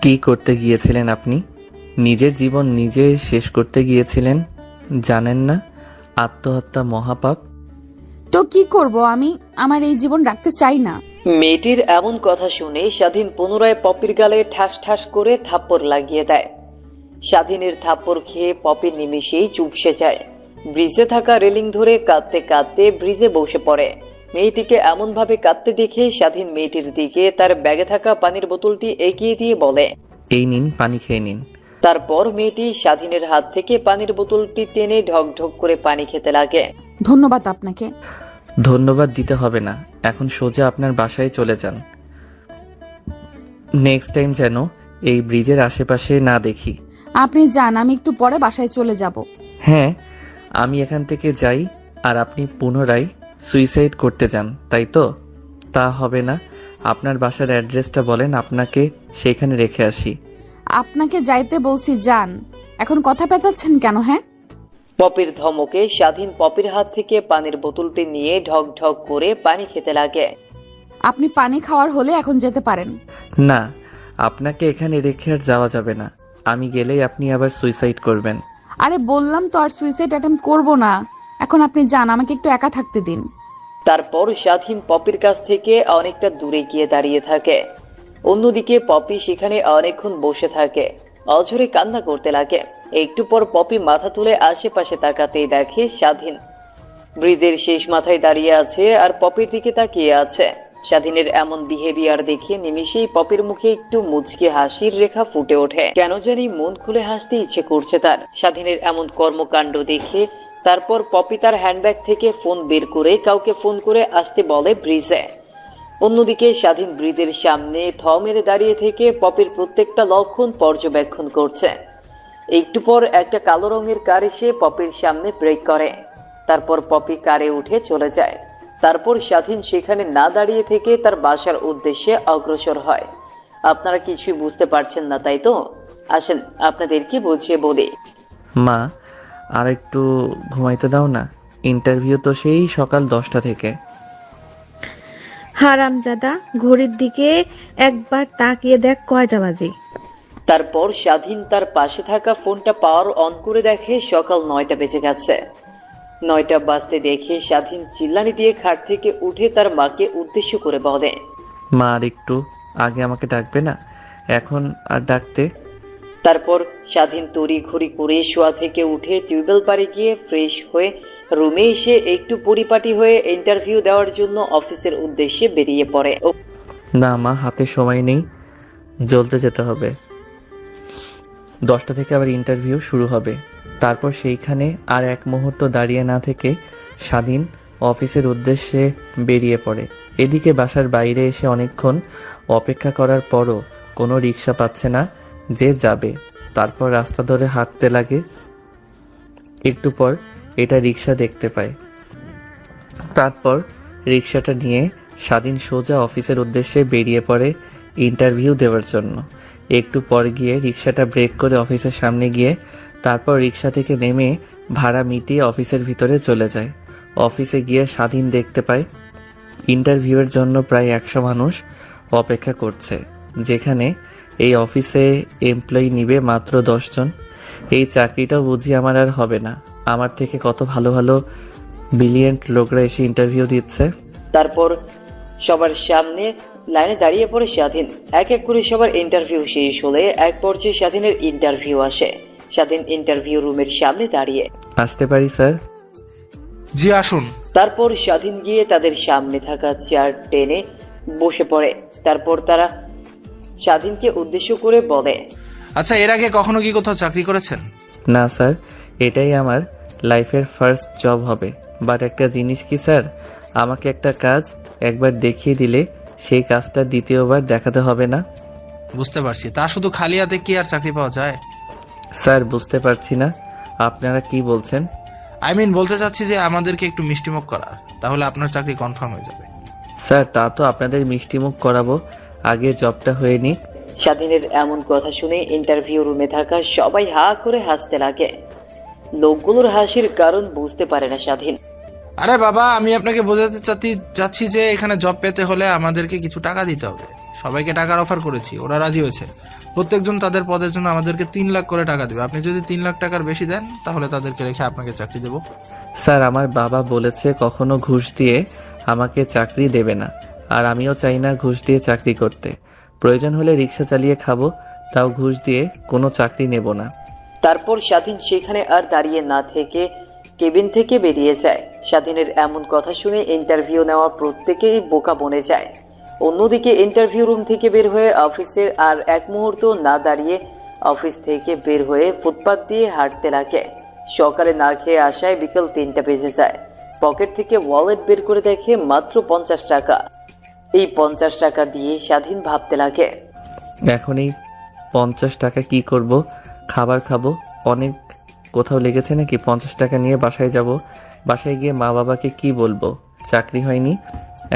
কি করতে গিয়েছিলেন আপনি? নিজের জীবন নিজে শেষ করতে গিয়েছিলেন, জানেন না আত্মহত্যা মহাপাপ? তো কি করব আমি? আমার এই জীবন রাখতে চাই না। মেয়েটির এমন কথা শুনে স্বাধীন পুনরায় পপির গালে ঠাস ঠাস করে থাপ্পড় লাগিয়ে দেয়। স্বাধীনের থাপ্পড় খেয়ে পপি নিমিষেই চুপসে যায়। ব্রিজে থাকা রেলিং ধরে কাঁদতে কাঁদতে ব্রিজে বসে পড়ে। মেয়েটিকে এমন ভাবে কাঁদতে দেখে স্বাধীন মেয়েটির দিকে তার ব্যাগে থাকা পানির বোতলটি এগিয়ে দিয়ে বলে, এই নিন, পানি খেয়ে নিন। তারপর মেয়েটি স্বাধীনের হাত থেকে পানির বোতলটি টেনে ঢক ঢক করে পানি খেতে লাগে। ধন্যবাদ আপনাকে। ধন্যবাদ দিতে হবে না, এখন সোজা আপনার বাসায় চলে যান। নেক্সট টাইম যেন এই ব্রিজের আশেপাশে না দেখি। আপনি যান, আমি একটু পরে বাসায় চলে যাব। হ্যাঁ, আমি এখান থেকে যাই আর আপনি পুনরায় সুইসাইড করতে যান, তাই তো? তা হবে না। আপনার বাসার অ্যাড্রেসটা বলেন, আপনাকে সেখানে রেখে আসি। আপনাকে যাইতে বলছি, যান। এখন কথা পেঁচাচ্ছেন কেন? হ্যাঁ, পপির ধমকে স্বাধীন পপির হাত থেকে পানির বোতলটি নিয়ে ঢক ঢক করে পানি খেতে লাগে। আপনি পানি খাওয়ার হলে এখন যেতে পারেন। না, আপনাকে এখানে রেখে আর যাওয়া যাবে না। আমি গেলেই আপনি আবার সুইসাইড করবেন। আরে বললাম তো আর সুইসাইড অ্যাটেম্প্ট করব না। এখন আপনি যান, আমাকে একটু একা থাকতে দিন। তারপর স্বাধীন পপির কাছ থেকে অনেকটা দূরে গিয়ে দাঁড়িয়ে থাকে। অন্যদিকে পপি সেখানে অনেকক্ষণ বসে থাকে, অঝরে কান্না করতে লাগে। একটু পর পপি মাথা তুলে আশেপাশে তাকাতেই দেখে স্বাধীন ব্রিজের শেষ মাথায় দাঁড়িয়ে আছে আর পপির দিকে তাকিয়ে আছে। স্বাধীনের এমন বিহেভিয়ার দেখে নিমিষেই পপির মুখে একটু মুচকি হাসির রেখা ফুটে ওঠে। কেন জানি মন খুলে হাসতে ইচ্ছে করছে তার স্বাধীনের এমন কর্মকাণ্ড দেখে। তারপর পপি তার হ্যান্ডব্যাগ থেকে ফোন বের করে কাউকে ফোন করে আসতে বলে ব্রিজে। অন্যদিকে স্বাধীন ব্রিজের সামনে থ মেরে দাঁড়িয়ে থেকে পপির প্রত্যেকটা লক্ষণ পর্যবেক্ষণ করছে। একটু পর একটা কালো রঙের কার এসে পপির সামনে ব্রেক করে। তারপর পপি কারে উঠে চলে যায়। তারপর স্বাধীন সেখানে না দাঁড়িয়ে থেকে তার বাসার উদ্দেশ্যে অগ্রসর হয়। আপনারা কিছুই বুঝতে পারছেন না, তাই তো? আসেন আপনাদেরকে বুঝিয়ে বলি। মা, আর একটু ঘুমাইতে দাও না। ইন্টারভিউ তো সেই সকাল 10টা থেকে। হারামজাদা, ঘড়ির দিকে একবার তাকিয়ে দেখ কয়টা বাজে। তারপর স্বাধীন তার পাশে থাকা ফোনটা পাওয়ার অন করে দেখে সকাল 9টা বেজে গেছে। 9টা বাজতে দেখে স্বাধীন চিল্লানি দিয়ে খাট থেকে উঠে তার মাকে উদ্দেশ্য করে বলে, মা, আর একটু আগে আমাকে ডাকবে না? এখন আর ডাকতে? তারপর স্বাধীন তড়ি ঘড়ি করে শোয়া থেকে উঠে টিউবওয়েল পাড়ে গিয়ে ফ্রেশ হয়ে রুমে এসে একটু পরিপাটি হয়ে ইন্টারভিউ দেওয়ার জন্য অফিসের উদ্দেশ্যে বেরিয়ে পড়ে। না মা, হাতে সময় নেই, জলদি যেতে হবে। 10টা থেকে আবার ইন্টারভিউ শুরু হবে। তারপর সেইখানে আর এক মুহূর্ত দাঁড়িয়ে না থেকে স্বাধীন অফিসের উদ্দেশ্যে বেরিয়ে পড়ে। এদিকে বাসার বাইরে এসে অনেকক্ষণ অপেক্ষা করার পরও কোনো রিক্সা পাচ্ছে না যে যাবে। তারপর রাস্তা ধরে হাঁটতে লাগে। একটু পর এটা রিক্সা দেখতে পায়। তারপর রিক্সাটা নিয়ে স্বাধীন সোজা অফিসের উদ্দেশ্যে বেরিয়ে পড়ে ইন্টারভিউ দেওয়ার জন্য। একটু পর গিয়ে রিক্সাটা ব্রেক করে অফিসের সামনে গিয়ে তারপর রিক্সা থেকে নেমে ভাড়া মিটিয়ে অফিসের ভিতরে চলে যায়। অফিসে গিয়ে স্বাধীন দেখতে পায় ইন্টারভিউয়ের জন্য প্রায় 100 মানুষ অপেক্ষা করছে, যেখানে এই অফিসে এমপ্লয়ি নিবে মাত্র 10 জন। এই চাকরিটাও বুঝি আমার আর হবে না। আমার থেকে কত ভালো ভালো ব্রিলিয়েন্ট লোকরা এসে ইন্টারভিউ দিচ্ছে। তারপর সবার সামনে লাইনে দাঁড়িয়ে পড়ে স্বাধীন। এক এক করে সবার ইন্টারভিউ শেষ হলে এক পর্যায়ে স্বাধীনের ইন্টারভিউ আসে। স্বাধীন ইন্টারভিউ রুমের সামনে দাঁড়িয়ে, আসতে পারি স্যার? জি আসুন। তারপর স্বাধীন গিয়ে তাদের সামনে থাকা চেয়ার টেনে বসে পড়ে। তারপর তারা স্বাধীনকে উদ্দেশ্য করে বলে, আচ্ছা, এর আগে কখনো কি কোথাও চাকরি করেছেন? না স্যার, এটাই আমার লাইফের ফার্স্ট জব হবে। বাট একটা জিনিস কি স্যার, আমাকে একটা কাজ একবার দেখিয়ে দিলে সেই কাজটা দ্বিতীয়বার দেখাতে হবে না। বুঝতে পারছি, তা শুধু খালি হাতে কি আর চাকরি পাওয়া যায়? স্যার, বুঝতে পারছি না আপনারা কি বলছেন। বলতে চাচ্ছি যে আমাদেরকে একটু মিষ্টিমুখ করার, তাহলে আপনার চাকরি কনফার্ম হয়ে যাবে। স্যার, তা তো আপনাদের মিষ্টিমুখ করাবো, আগে জবটা হয়ে নিক। স্বাধীনের এমন কথা শুনে ইন্টারভিউ রুমে থাকা সবাই হা করে হাসতে লাগে। লোকগুলোর হাসির কারণ বুঝতে পারে না স্বাধীন। আরে বাবা, আমি আপনাকে বোঝাতে চাচ্ছি যে এখানে জব পেতে হলে আমাদেরকে কিছু টাকা দিতে হবে। সবাইকে টাকার অফার করেছি, ওরা রাজি হয়েছে। প্রত্যেকজন তাদের পদের জন্য আমাদেরকে 3 লাখ করে টাকা দেবে। আপনি যদি 3 লাখ টাকার বেশি দেন তাহলে তাদেরকে রেখে আপনাকে চাকরি দেবো। স্যার, আমার বাবা বলেছে কখনো ঘুষ দিয়ে আমাকে চাকরি দেবে না, আর আমিও চাই না ঘুষ দিয়ে চাকরি করতে। প্রয়োজন হলে রিক্সা চালিয়ে খাবো, তাও ঘুষ দিয়ে কোনো চাকরি নেব না। তারপর স্বাধীন সেখানে আর দাঁড়িয়ে না থেকে কেবিন থেকে বেরিয়ে যায়। স্বাধীনের এমন কথা শুনে ইন্টারভিউ নেওয়া প্রত্যেকেই বোকা বনে যায়। অন্যদিকে ইন্টারভিউ রুম থেকে বের হয়ে অফিসের আর এক মুহূর্ত না দাঁড়িয়ে অফিস থেকে বের হয়ে ফুটপাত দিয়ে হাঁটতে লাগে। সকালে না খেয়ে আসায় বিকেল 3টা বেজে যায়। পকেট থেকে ওয়ালেট বের করে দেখে মাত্র 50 টাকা। এই 50 টাকা দিয়ে স্বাধীন ভাবতে লাগে, এখন এই 50 টাকা কি করব? খাবার খাবো? অনেক কোথাও লেগেছে নাকি? 50 টাকা নিয়ে বাসায় যাব। বাসায় গিয়ে মা বাবাকে কি বলবো? চাকরি হয়নি।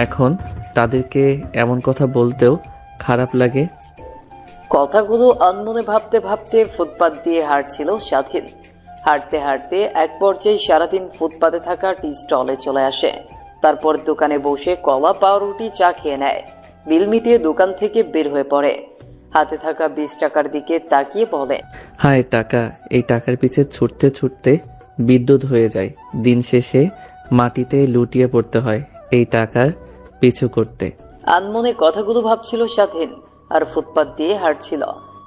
এখন তাদেরকে এমন কথা বলতেও খারাপ লাগে। কথাগুলো আনমনে ভাবতে ভাবতে ফুটপাত দিয়ে হাঁটছিল স্বাধীন। হাঁটতে হাঁটতে এক পর্যায়ে সারাদিন ফুটপাতে থাকা টি স্টলে চলে আসে। তারপর দোকানে বসে কলা পাউরুটি চা খেয়ে নেয়। বিল মিটিয়ে দোকান থেকে বের হয়ে পড়ে। হাতে থাকা 20 টাকার দিকে তাকিয়ে বলে, হায় টাকা! এই টাকার পিছে ছুটতে ছুটতে বিদ্যুৎ হয়ে যায়। দিন শেষে মাটিতে লুটিয়ে পড়তে হয় এই টাকার পিছু করতে। আনমনে কথাগুলো ভাবছিল স্বাধীন আর ফুটপাত দিয়ে হাঁটছিল।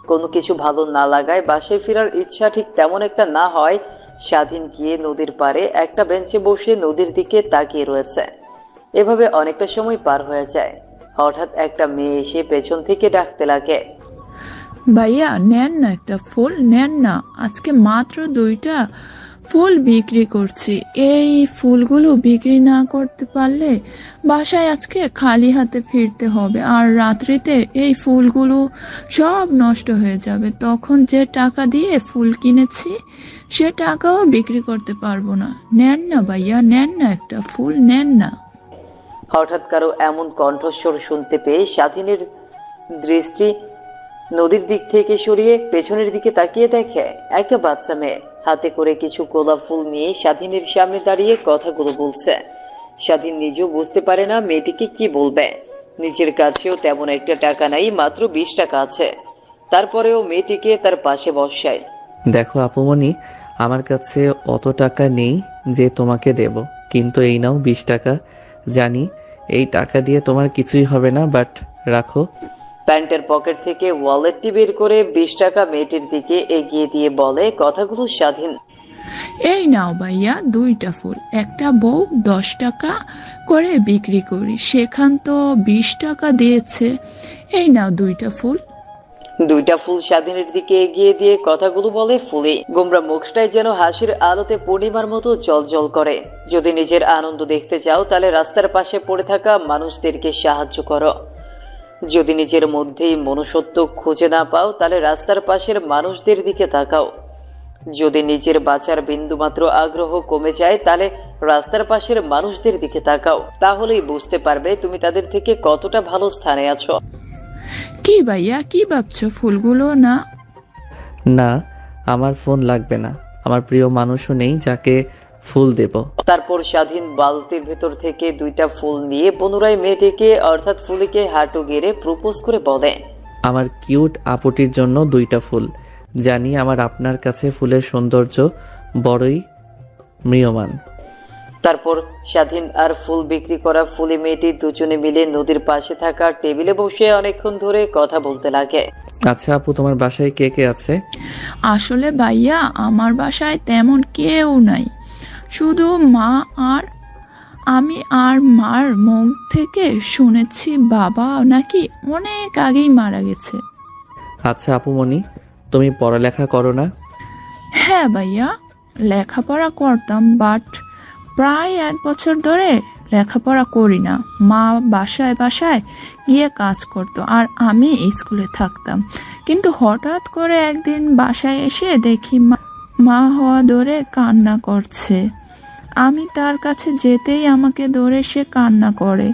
কোনো কিছু ভালো না লাগায় বাসায় ফেরার ইচ্ছা ঠিক তেমন একটা না হয় স্বাধীন গিয়ে নদীর পাড়ে একটা বেঞ্চে বসে নদীর দিকে তাকিয়ে রয়েছে। এভাবে অনেকটা সময় পার হয়ে যায়। হঠাৎ একটা মেয়ে এসে পেছন থেকে ডাকতে লাগে, ভাইয়া নেন না, একটা ফুল নেন না, আজকে মাত্র 2টা ফুল বিক্রি করছি। এই ফুলগুলো বিক্রি না করতে পারলে বাসায় আজকে খালি হাতে ফিরতে হবে, আর রাত্রিতে এই ফুলগুলো সব নষ্ট হয়ে যাবে। তখন যে টাকা দিয়ে ফুল কিনেছি সে টাকাও বিক্রি করতে পারবো না। নেন না ভাইয়া, নেন না, একটা ফুল নেন না। হঠাৎ কারো এমন কণ্ঠস্বর শুনতে পেয়ে স্বাধীনের দৃষ্টি নদীর দিক থেকে সরিয়ে পেছনের দিকে তাকিয়ে দেখে একটা বাচ্চা মেয়ে হাতে করে কিছু গোলাপ ফুল নিয়ে স্বাধীনের সামনে দাঁড়িয়ে কথাগুলো বলছে। স্বাধীন নিজেও বুঝতে পারে না মেয়েটিকে কি বলবে। নিজের কাছেও তেমন একটা টাকা নাই, মাত্র 20 টাকা আছে। তারপরেও মেয়েটিকে তার পাশে বসায়। দেখো আপুমনি, আমার কাছে অত টাকা নেই যে তোমাকে দেব, কিন্তু এই নাও 20 টাকা। জানি এই টাকা দিয়ে তোমার কিছুই হবে না, বাট রাখো। প্যান্টের পকেট থেকে ওয়ালেটটি বের করে 20 টাকা মেয়েটির দিকে এগিয়ে দিয়ে বলে কথাগুলো স্বাধীন। এই নাও ভাইয়া 2টা ফুল, একটা বউ 10 টাকা করে বিক্রি করি, সেখান তো 20 টাকা দিয়েছে। এই নাও 2টা ফুল। 2টা ফুল স্বাধীনের দিকে এগিয়ে দিয়ে কথাগুলো বলে ফুলে। গোমরা মুখটাই যেন হাসির আলোতে পূর্ণিমার মতো জলজল করে। যদি নিজের আনন্দ দেখতে চাও তাহলে রাস্তার পাশে পড়ে থাকা মানুষদেরকে সাহায্য করো। যদি নিজের মধ্যেই মনুষ্যত্ব খুঁজে না পাও তাহলে রাস্তার পাশের মানুষদের দিকে তাকাও। যদি নিজের বাঁচার বিন্দুমাত্র আগ্রহ কমে যায় তাহলে রাস্তার পাশের মানুষদের দিকে তাকাও। তাহলেই বুঝতে পারবে তুমি তাদের থেকে কতটা ভালো স্থানে আছো। কি ভাইয়া, কি ভাবছো? ফুলগুলো না? না, আমার ফোন লাগবে না। আমার প্রিয় মানুষও নেই যাকে ফুল দেব। তারপর স্বাধীন বালতির ভেতর থেকে 2টা ফুল নিয়ে পুনরায় মেয়েটিকে অর্থাৎ ফুলিকে হাঁটু গেড়ে প্রপোজ করে বলে, আমার কিউট আপুটির জন্য 2টা ফুল। জানি আমার আপনার কাছে ফুলের সৌন্দর্য বড়ই ম্রিয়মান। তারপর স্বাধীন আর ফুল বিক্রি করা ফুলি মেয়েটি দুজনে মিলে নদীর পাশে থাকা টেবিলে বসে অনেকক্ষণ ধরে কথা বলতে লাগে। আচ্ছা আপু, তোমার বাসায় কে কে আছে? আসলে ভাইয়া আমার বাসায় তেমন কেউ নাই, শুধু মা আর আমি। আর মার মুখ থেকে শুনেছি বাবা নাকি অনেক আগেই মারা গেছে। আচ্ছা আপুমনি, তুমি পড়ালেখা করো না? হ্যাঁ ভাইয়া, লেখাপড়া করতাম, বাট প্রায় 1 বছর ধরে লেখাপড়া করি না। মা বাসায় বাসায় গিয়ে কাজ করতো আর আমি স্কুলে থাকতাম। কিন্তু হঠাৎ করে একদিন বাসায় এসে দেখি মা হওয়া ধরে কান্না করছে। আমি তার কাছে যেতেই আমাকে ধরে সে কান্না করে।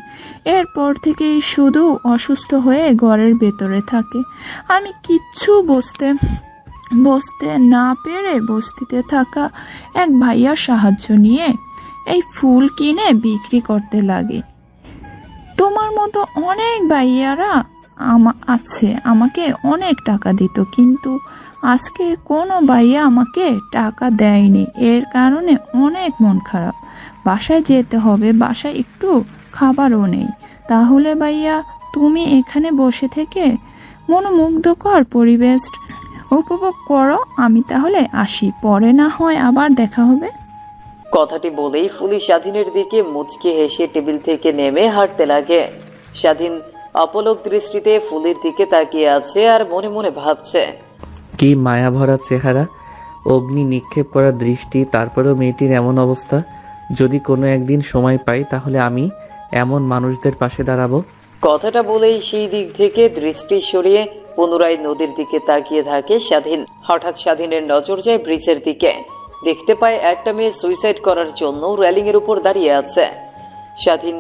এরপর থেকেই শুধু অসুস্থ হয়ে ঘরের ভেতরে থাকে। আমি কিচ্ছু বসতে না পেরে বস্তিতে থাকা এক ভাইয়ার সাহায্য নিয়ে এই ফুল কিনে বিক্রি করতে লাগে। তোমার মতো অনেক ভাইয়ারা আছে, আমাকে অনেক টাকা দিত, কিন্তু আজকে কোনো ভাইয়া আমাকে টাকা দেয়নি। এর কারণে অনেক মন খারাপ। বাসায় যেতে হবে, বাসায় একটু খাবারও নেই। তাহলে ভাইয়া তুমি এখানে বসে থেকে মনোমুগ্ধকর পরিবেশ উপভোগ করো, আমি তাহলে আসি, পরে না হয় আবার দেখা হবে। কথাটি বলেই ফুলি স্বাধীনের দিকে মুচকি হেসে টেবিল থেকে নেমে হাঁটতে লাগে। স্বাধীন অপলক দৃষ্টিতে ফুলির দিকে তাকিয়ে আছে আর মনে মনে ভাবছে, কি মায়া ভরা চেহারা, অগ্নি নিক্ষেপ করা দৃষ্টি, তারপরেও মেয়েটির এমন অবস্থা। যদি কোনো একদিন সময় পাই তাহলে আমি এমন মানুষদের পাশে দাঁড়াবো। কথাটা বলেই সেই দিক থেকে দৃষ্টি সরিয়ে পুনরায় নদীর দিকে তাকিয়ে থাকে স্বাধীন। হঠাৎ স্বাধীনের নজর যায় ব্রিজের দিকে। দেখতে পায় একটা মেয়ে সুইসাইড করার জন্য রেলিং এর উপর দাঁড়িয়ে আছে। স্বাধীন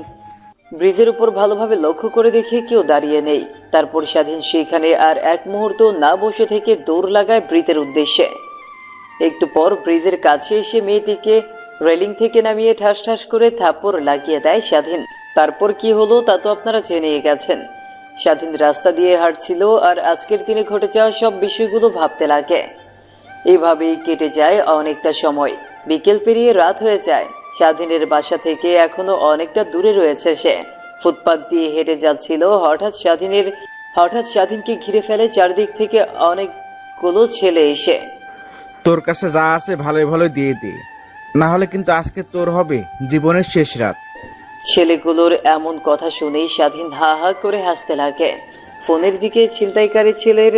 ব্রিজের উপর ভালোভাবে লক্ষ্য করে দেখে কেউ দাঁড়িয়ে নেই। তারপর স্বাধীন সেখানে আর এক মুহূর্ত না বসে থেকে দৌড় লাগায় ব্রিজের উদ্দেশ্যে। একটু পর ব্রিজের কাছে এসে মেয়েটিকে রেলিং থেকে নামিয়ে ঠাস ঠাস করে থাপ্পড় লাগিয়ে দেয় স্বাধীন। তারপর কি হলো তা তো আপনারা জেনেই গেছেন। স্বাধীন রাস্তা দিয়ে হাঁটছিল আর আজকের দিনে ঘটে যাওয়া সব বিষয়গুলো ভাবতে লাগে। এইভাবেই কেটে যায় অনেকটা সময়। বিকেল পেরিয়ে রাত হয়ে যায়। স্বাধীনের বাসা থেকে এখনো অনেকটা দূরে রয়েছে সে। ফুটপাত দিয়ে হেঁটে যাচ্ছিল, হঠাৎ স্বাধীনকে ঘিরে ফেলে চারদিক থেকে অনেকগুলো ছেলে এসে। তোর কাছে যা আছে ভালোই ভালো দিয়ে দে, না হলে কিন্তু আজকে তোর হবে জীবনের শেষ রাত। ছেলেগুলোর এমন কথা শুনেই স্বাধীন হা হা করে হাসতে লাগে। ফোনের দিকে ছিনতাইকারী ছেলের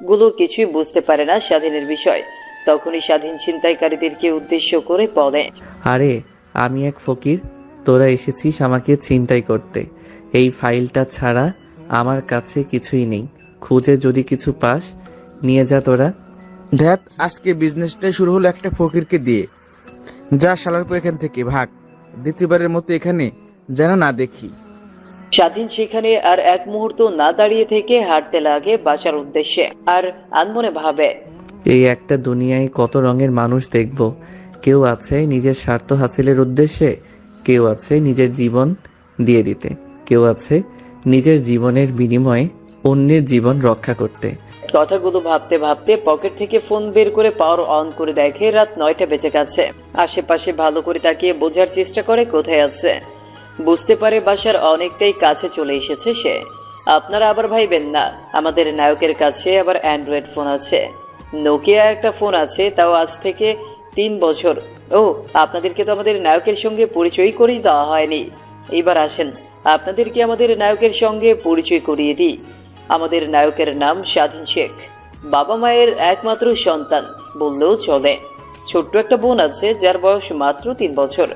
গুলো কিছুই বুঝতে পারে না স্বাধীনের বিষয়। তখনই স্বাধীন ছিনতাইকারীদেরকে উদ্দেশ্য করে বলে, আরে আমি এক ফকির, তোরা এসেছিস আমাকে ছিনতাই করতে। এই ফাইলটা ছাড়া আমার কাছে কিছুই নেই, খুঁজে যদি কিছু পাস নিয়ে যা তোরা। ধ্যাত, আজকে বিজনেসটাই শুরু হলো একটা ফকিরকে দিয়ে। যা শালার পর এখান থেকে ভাগ, দ্বিতীয়বারের মতো এখানে যেন না দেখি। স্বাধীন সেখানে আর এক মুহূর্ত না দাঁড়িয়ে থেকে হাঁটতে লাগে বাসার উদ্দেশ্যে। আর আনমনে ভাবে, এই একটা দুনিয়ায় কত রঙের মানুষ দেখব। কেউ আছে নিজের স্বার্থ হাসিলের উদ্দেশ্যে, কেউ আছে নিজের জীবন দিয়ে দিতে, কেউ আছে নিজের জীবনের বিনিময়ে অন্যের জীবন রক্ষা করতে। কথাগুলো ভাবতে ভাবতে পকেট থেকে ফোন বের করে পাওয়ার অন করে দেখে রাত 9টা বেজে গেছে। আশেপাশে ভালো করে তাকিয়ে বোঝার চেষ্টা করে কোথায় আছে। বুঝতে পারে বাসার অনেকটাই কাছে চলে এসেছে সে। আপনারা আবার ভাইবেন না, আমাদের নায়কের কাছে আবার অ্যান্ড্রয়েড ফোন আছে, নোকিয়া একটা ফোন আছে, তাও আজ থেকে 3 বছর। ও, আপনাদেরকে তো আমাদের নায়কের সঙ্গে পরিচয় করিয়ে দেওয়া হয়নি। এবার আসেন, আপনাদেরকে আমাদের নায়কের সঙ্গে পরিচয় করিয়ে দিই। আমাদের নায়কের নাম স্বাধীন শেখ, বাবা মায়ের একমাত্র সন্তান বললেও চলে। ছোট্ট একটা বোন আছে যার বয়স মাত্র 3 বছর।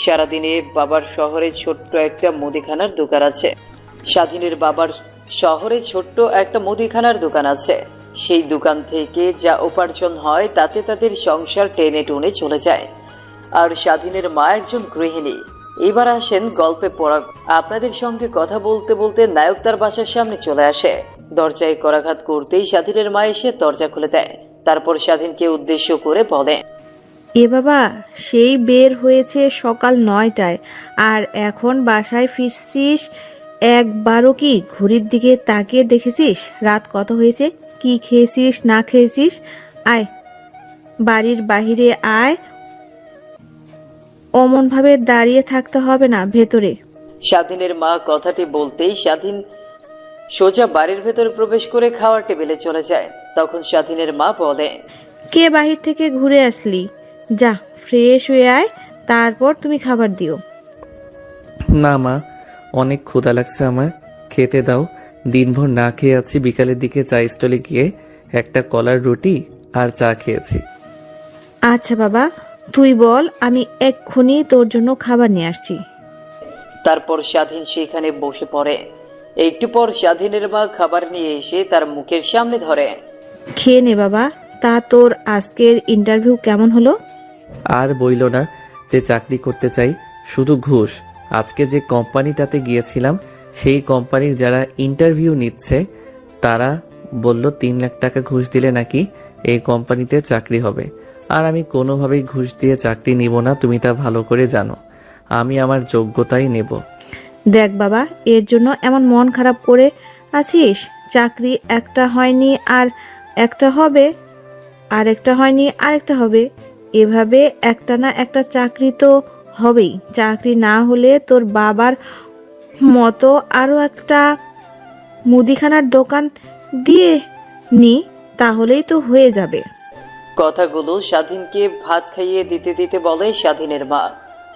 সারাদিনে বাবার শহরে ছোট্ট একটা মুদিখানার দোকান আছে। স্বাধীনের বাবার শহরে ছোট্ট একটা মুদিখানার দোকান আছে। সেই দোকান থেকে যা উপার্জন হয় তাতে তাদের সংসার টেনে টুনে চলে যায়। আর স্বাধীনের মা একজন গৃহিণী। এবার আসেন গল্পে পড়া। আপনাদের সঙ্গে কথা বলতে বলতে নায়ক তার বাসার সামনে চলে আসে। দরজায় করাঘাত করতেই স্বাধীনের মা এসে দরজা খুলে দেয়। তারপর স্বাধীনকে উদ্দেশ্য করে বলে, এ বাবা, সেই বের হয়েছে সকাল 9টায়, আর এখন বাসায় ফিরছিস। একবারও কি ঘড়ির দিকে তাকিয়ে দেখেছিস রাত কত হয়েছে? কি খেয়েছিস না খেয়েছিস? আয়, বাড়ির বাহিরে আয়, অমন ভাবে দাঁড়িয়ে থাকতে হবে না, ভেতরে। স্বাধীনের মা কথাটি বলতেই স্বাধীন সোজা বাড়ির ভেতর প্রবেশ করে খাওয়ার টেবিলে চলে যায়। তখন স্বাধীনের মা বলে, কে বাহির থেকে ঘুরে আসলি? যা ফ্রেশ হয়ে আয়, তারপর তুমি খাবার দিও। না মা, অনেক ক্ষুধা লাগছে আমার, খেতে দাও। দিনভর না খেয়ে আছি, বিকালের দিকে চা স্টলে গিয়ে একটা কলার রুটি আর চা খেয়েছি। আচ্ছা বাবা, তুই বল, আমি এক্ষুনি তোর জন্য খাবার নিয়ে আসছি। তারপর স্বাধীন সেখানে বসে পড়ে। একটু পর স্বাধীনের মা খাবার নিয়ে এসে তার মুখের সামনে ধরে। খেয়ে নে বাবা। তা তোর আজকের ইন্টারভিউ কেমন হলো? আর বইল না, যে চাকরি করতে চাই শুধু ঘুষ। আজকে যে কোম্পানিটাতে গিয়েছিলাম, সেই কোম্পানির যারা ইন্টারভিউ নিচ্ছে তারা বলল 3 লাখ টাকা ঘুষ দিলে নাকি এই কোম্পানিতে চাকরি হবে। আর আমি কোনোভাবেই ঘুষ দিয়ে চাকরি নিব না, তুমি তা ভালো করে জানো। আমি আমার যোগ্যতাই নেব। দেখ বাবা, এর জন্য এমন মন খারাপ করে আছিস, চাকরি একটা হয়নি আর একটা হবে, আর একটা হয়নি আর একটা হবে, এভাবে একটা না একটা চাকরি তো হবেই। চাকরি না হলে তোর বাবার মতো আরো একটা মুদিখানার দোকান দিয়ে নি, তাহলেই তো হয়ে যাবে। কথাগুলো স্বাধীনকে ভাত খাইয়ে দিতে দিতে বলে স্বাধীনের মা।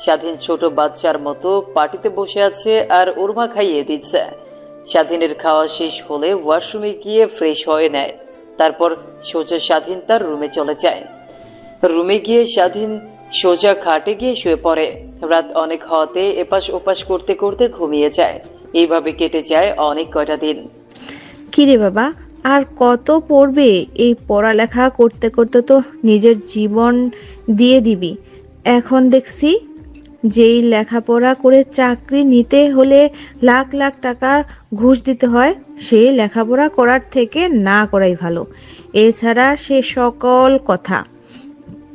স্বাধীন ছোট বাচ্চার মতো পাটিতে বসে আছে আর ওর মা খাইয়ে দিচ্ছে। স্বাধীনের খাওয়া শেষ হলে ওয়াশরুমে গিয়ে ফ্রেশ হয়ে নেয়। তারপর সোজা স্বাধীন তার রুমে চলে যায়। রুমে গিয়ে স্বাধীন সোজা খাটে গিয়ে শুয়ে পড়ে। রাত অনেক হওয়াতে এপাশ ওপাশ করতে করতে ঘুমিয়ে যায়। এইভাবে কেটে যায় অনেক কয়টা দিন। কিরে বাবা, আর কত পড়বে? এই পড়ালেখা করতে করতে তো নিজের জীবন দিয়ে দিবি। এখন দেখছি যেই লেখাপড়া করে চাকরি নিতে হলে লাখ লাখ টাকা ঘুষ দিতে হয়, সেই লেখাপড়া করার থেকে না করাই ভালো। এছাড়া সে সকল কথা,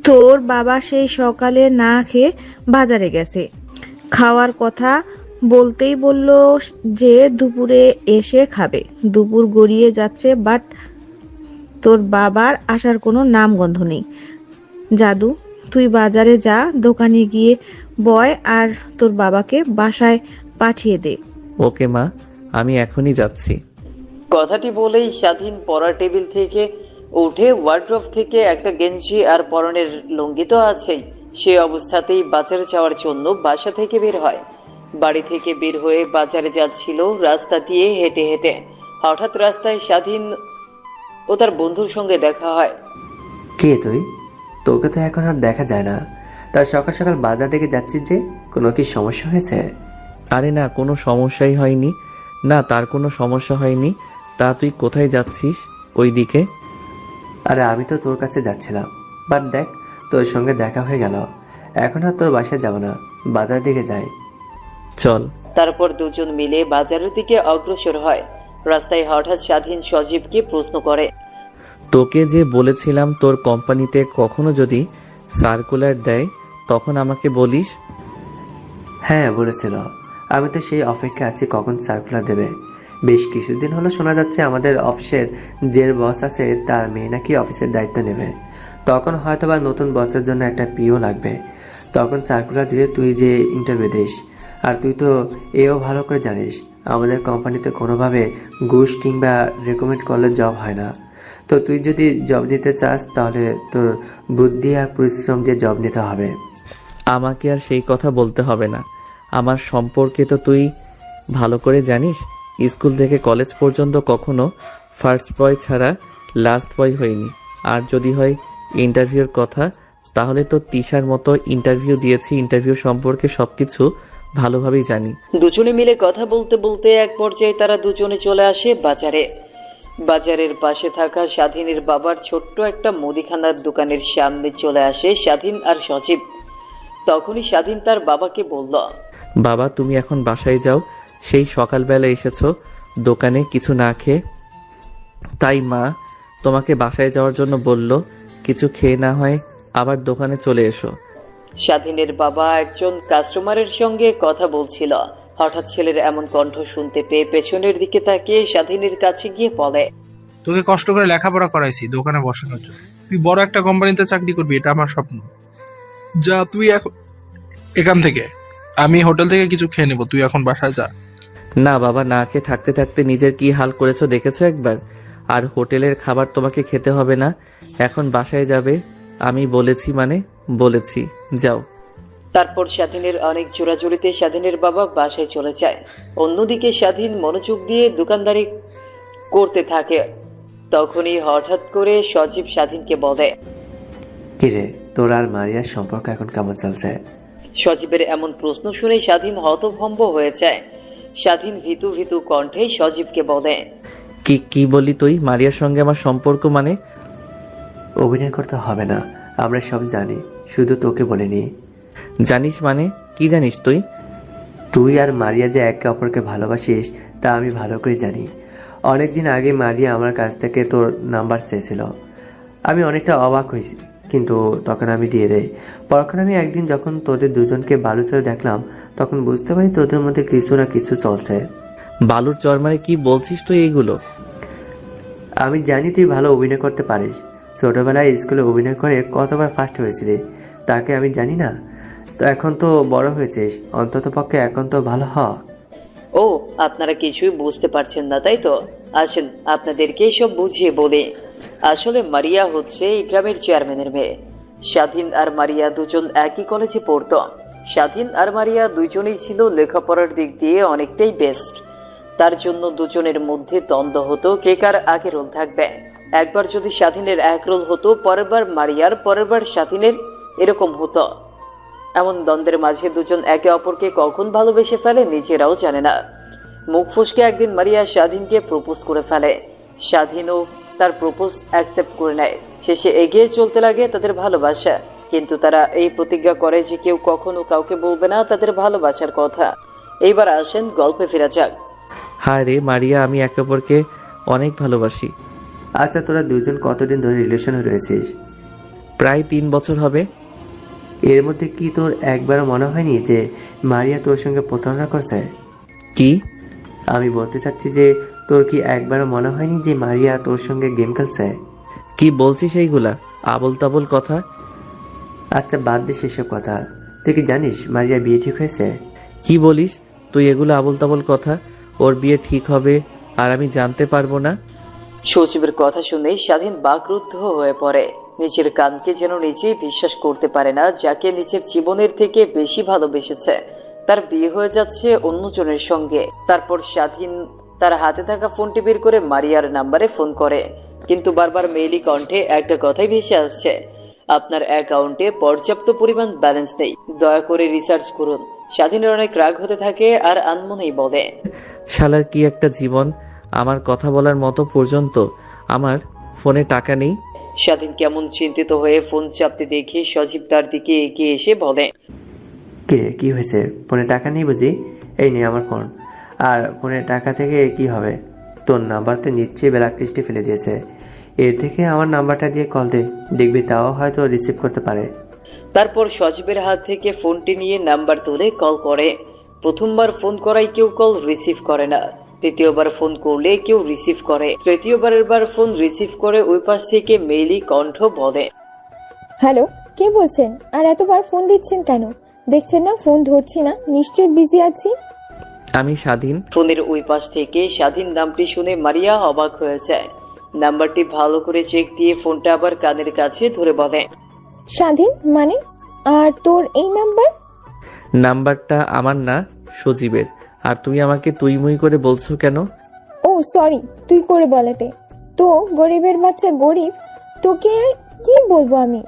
তোর বাবা সেই সকালে না খেয়ে বাজারে গেছে, খাওয়ার কথা বলতেই বলল যে দুপুরে এসে খাবে। দুপুর গড়িয়ে যাচ্ছে, বাট তোর বাবার আসার কোনো নামগন্ধ নেই। জাদু, তুই বাজারে যা, দোকানে গিয়ে বয় আর তোর বাবাকে বাসায় পাঠিয়ে দে। ওকে মা, আমি এখনই যাচ্ছি। কথাটি বলেই স্বাধীন পড়ার টেবিল থেকে উঠে ওয়ার্ড্রোব থেকে একটা গেঞ্জি আর পরনের লুঙ্গি তো আছেই, সে অবস্থাতেই বাজারে যাওয়ার জন্য বাসা থেকে বের হয়। বাড়ি থেকে বের হয়ে বাজারে যাচ্ছিল রাস্তা দিয়ে হেঁটে হেঁটে। হঠাৎ রাস্তায় স্বাধীন ও তার বন্ধুর সঙ্গে দেখা হয়। কে তুই? তোকে তো এখন আর দেখা যায় না। তার সকাল সকাল বাজার দিকে যাচ্ছিস যে, কোনো কি সমস্যা হয়েছে? আরে না, কোনো সমস্যাই হয়নি। না, তার কোনো সমস্যা হয়নি। তা তুই কোথায় যাচ্ছিস? ওই দিকে? আরে আমি তো তোর কাছে যাচ্ছিলাম, বাট দেখ তোর সঙ্গে দেখা হয়ে গেল। এখন আর তোর বাসায় যাব না, বাজার দিকে যাই। চল। তারপর দুজন মিলে বাজারের দিকে অগ্রসর হয়। রাস্তায় হঠাৎ স্বাধীন সজীবকে প্রশ্ন করে, তোকে যে বলেছিলাম তোর কোম্পানিতে কখনো যদি সার্কুলার দেয় তখন আমাকে বলিস। হ্যাঁ বলেছিল, আমি তো সেই অপেক্ষা আছি কখন সার্কুলার দেবে। বেশ কিছুদিন হলো শোনা যাচ্ছে আমাদের অফিসের যে বস আছে তার মেয়ে নাকি অফিসের দায়িত্ব নেবে। তখন হয়তোবা নতুন বসের জন্য একটা পিও লাগবে। তখন সার্কুলার দিলে তুই যে ইন্টারভিউ দিস। আর তুই তো এও ভালো করে জানিস আমাদের কোম্পানিতে কোনোভাবে ঘুষ কিংবা রেকমেন্ড করলে জব হয় না। তো তুই যদি জব নিতে চাস তাহলে তোর বুদ্ধি আর পরিশ্রম দিয়ে জব নিতে হবে। আমাকে আর সেই কথা বলতে হবে না। আমার সম্পর্কে তো তুই ভালো করে জানিস। স্কুল থেকে কলেজ পর্যন্ত কখনো ফার্স্ট বয় ছাড়া লাস্ট বয় হয়নি। আর যদি হয় ইন্টারভিউর কথা, তাহলে তো তিশার মতো ইন্টারভিউ দিয়েছি। ইন্টারভিউ সম্পর্কে সবকিছু ভালোভাবেই জানি। দুজনে মিলে কথা বলতে বলতে এক পর্যায়ে তারা দুজনে চলে আসে বাজারে। বাজারের পাশে থাকা স্বাধীনের বাবার ছোট্ট একটা মুদিখানার দোকানের সামনে চলে আসে স্বাধীন আর সজীব। তখনই স্বাধীন তার বাবাকে বলল, বাবা, তুমি এখন বাসায় যাও। সেই সকালবেলা এসেছো দোকানে কিছু না খেয়ে, তাই মা তোমাকে বাসায় যাওয়ার জন্য বলল। কিছু খেয়ে না হয় আবার দোকানে চলে এসো। স্বাধীনের বাবা একজন কাস্টমারের সঙ্গে কথা বলছিল। হঠাৎ ছেলের এমন কণ্ঠ শুনতে পেয়ে পেছনের দিকে তাকিয়ে স্বাধীনের কাছে গিয়ে বলে, তোকে কষ্ট করে লেখাপড়া করাইছি দোকানে বসানোর জন্য। তুই বড় একটা কোম্পানিতে চাকরি করবি, এটা আমার স্বপ্ন। যা তুই এখন এখান থেকে। আমি হোটেল থেকে কিছু খেয়ে নেবো, তুই এখন বাসায় যা। না বাবা, না খেয়ে থাকতে থাকতে নিজের কি হাল করেছো দেখেছো একবার? আর হোটেলের খাবার তোমাকে খেতে হবে না, এখন বাসায় যাবে। আমি বলেছি মানে বলেছি, যাও। তারপর স্বাধীনের অনেক জোরাজুরিতে স্বাধীনের বাবা বাসায় চলে যায়। অন্যদিকে স্বাধীন মনোযোগ দিয়ে দোকানদারি করতে থাকে। তখনই হঠাৎ করে সজীব স্বাধীনকে বলে, কিরে, তোর আর মারিয়ার সম্পর্ক এখন কেমন চলছে? সজীবের এমন প্রশ্ন শুনে স্বাধীন হতভম্ব হয়ে যায়। স্বাধীন ভীতু ভীতু কণ্ঠে সজীবকে বলে, কি কি বলি তুই? মারিয়ার সঙ্গে আমার সম্পর্ক মানে? অভিনয় করতে হবে না, আমরা সব জানি, শুধু তোকে বলিনি। জানিস মানে? কি জানিস তুই? তুই আর মারিয়া যে একে অপরকে ভালোবাসিস তা আমি ভালো করে জানি। অনেকদিন আগে মারিয়া আমার কাছ থেকে তোর নাম্বার চেয়েছিল। আমি অনেকটা অবাক হয়েছি, কিন্তু তখন আমি দিয়ে দেই। পরক্ষণ আমি একদিন যখন তোদের দুজনকে বালুচরে দেখলাম, তখন বুঝতে পারি তোদের মধ্যে কিছু না কিছু চলছে। বালুর চরমারে কি বলছিস তুই এইগুলো? আমি জানি তুই ভালো অভিনয় করতে পারিস। ছোটবেলায় স্কুলে অভিনয় করে কতবার ফার্স্ট হয়েছিলি তাকে আমি জানি না? তো এখন তো বড় হয়েছিস, অন্তত পক্ষে এখন তো ভালো হ। ও, আপনারা কিছুই বুঝতে পারছেন না তাই তো? আসেন আপনাদেরকে সব বুঝিয়ে বলি। আসলে মারিয়া হচ্ছে এই গ্রামের চেয়ারম্যানের মেয়ে। স্বাধীন আর মারিয়া দুজন একই কলেজে পড়তো। স্বাধীন আর মারিয়া দুজনেই ছিল লেখাপড়ার দিক দিয়ে অনেকটাই বেস্ট। তার জন্য দুজনের মধ্যে দ্বন্দ্ব হতো কে কার আগে রোল থাকবে। একবার যদি স্বাধীনের এক রোল হতো, পরের বার মারিয়ার, পরের বার স্বাধীনের, এরকম হতো। এমন দ্বন্দ্বের মাঝে দুজন একে অপরকে কখন ভালোবেসে ফেলে নিজেরাও জানে না। মুখ ফসকে একদিন মারিয়া স্বাধীনকে প্রপোজ করে ফেলে। স্বাধীনও তার প্রপোজ অ্যাকসেপ্ট করে নেয়। শেষে এগিয়ে চলতে লাগে তাদের ভালোবাসা। কিন্তু তারা এই প্রতিজ্ঞা করে যে কেউ কখনো কাউকে বলবে না তাদের ভালোবাসার কথা। এইবার আসেন গল্পে ফেরা যাক। হায় রে মারিয়া, আমি একে অপরকে অনেক ভালোবাসি। আচ্ছা, তোরা দুজন কতদিন ধরে রিলেশনে রয়েছিস? প্রায় 3 বছর হবে। এর মধ্যে কি তোর একবারও মনে হয়নি যে মারিয়া তোর সঙ্গে প্রতারণা করছে? কি? আমি বলতে চাচ্ছি যে তোর কি একবারও মনে হয়নি যে মারিয়া তোর সঙ্গে গেম খেলছে? কি বলছিস এইগুলা আবল তাবল কথা? আচ্ছা, বাদ দে সেসব কথা। তুই কি জানিস মারিয়া বিয়ে ঠিক হয়েছে? কি বলিস তুই এগুলো আবল তাবল কথা? ওর বিয়ে ঠিক হবে আর আমি জানতে পারবো না? সচিবের কথা শুনে স্বাধীন বাকরুদ্ধ হয়ে পড়ে। নিজের কানকে যেন নিজেই বিশ্বাস করতে পারে না। যাকে নিজের জীবনের থেকে বেশি ভালোবেসেছে তার বিয়ে হয়ে যাচ্ছে অন্যজনের সঙ্গে। তারপর স্বাধীন তার হাতে থাকা ফোনটি বের করে মারিয়ার নাম্বারে ফোন করে, কিন্তু বারবার মেইলি কণ্ঠে একটা কথাই ভেসে আসছে, আপনার অ্যাকাউন্টে পর্যাপ্ত পরিমাণ ব্যালেন্স নেই, দয়া করে রিসার্চ করুন। স্বাধীনের অনেক রাগ হতে থাকে আর আনমনেই বলে, শালার কি একটা জীবন! আমার কথা বলার মতো পর্যন্ত আমার ফোনে টাকা নেই। স্বাধীন কেমন চিন্তিত হয়ে ফোন চাপতে দেখে সজীব তার দিকে এগিয়ে এসে বলে, কিরে, কি হয়েছে? ফোনে টাকা নেই বুঝি? এই নে আমার ফোন। আর ফোনে টাকা থেকে কি হবে? তোর নাম্বারতে নিশ্চয়ই ব্ল্যাক লিস্টে ফেলে দিয়েছে। এর থেকে আমার নাম্বারটা দিয়ে কল দে, দেখবি তাও হয়তো রিসিভ করতে পারে। তারপর সজীবের হাত থেকে ফোনটি নিয়ে নাম্বার তুলে কল করে। প্রথমবার ফোন করায় কেউ কল রিসিভ করে না, দ্বিতীয়বার ফোন করলে কেউ রিসিভ করে, তৃতীয়বারের বার ফোন রিসিভ করে ওই পাশ থেকে মেইলি কণ্ঠ বলে, হ্যালো, কে বলছেন? আর এতবার ফোন দিচ্ছেন কেন? দেখছেন না ফোন ধরছি না, নিশ্চয়ই বিজি আছি। আমি স্বাধীন। ফোনের ওই পাশ থেকে স্বাধীন নামটি শুনে মারিয়া অবাক হয়ে যায়। নাম্বারটি ভালো করে চেক দিয়ে ফোনটা আবার কানের কাছে ধরে বলে, স্বাধীন মানে? আর তোর এই নাম্বার? নাম্বারটা আমার না, সজীবের। আর তুমি আমাকে তুই মুই করে বলছো কেন? ও সরি, তুই করে বলেতে। তো গরিবের বাচ্চা গরিব, তোকে কি বলবো আমি?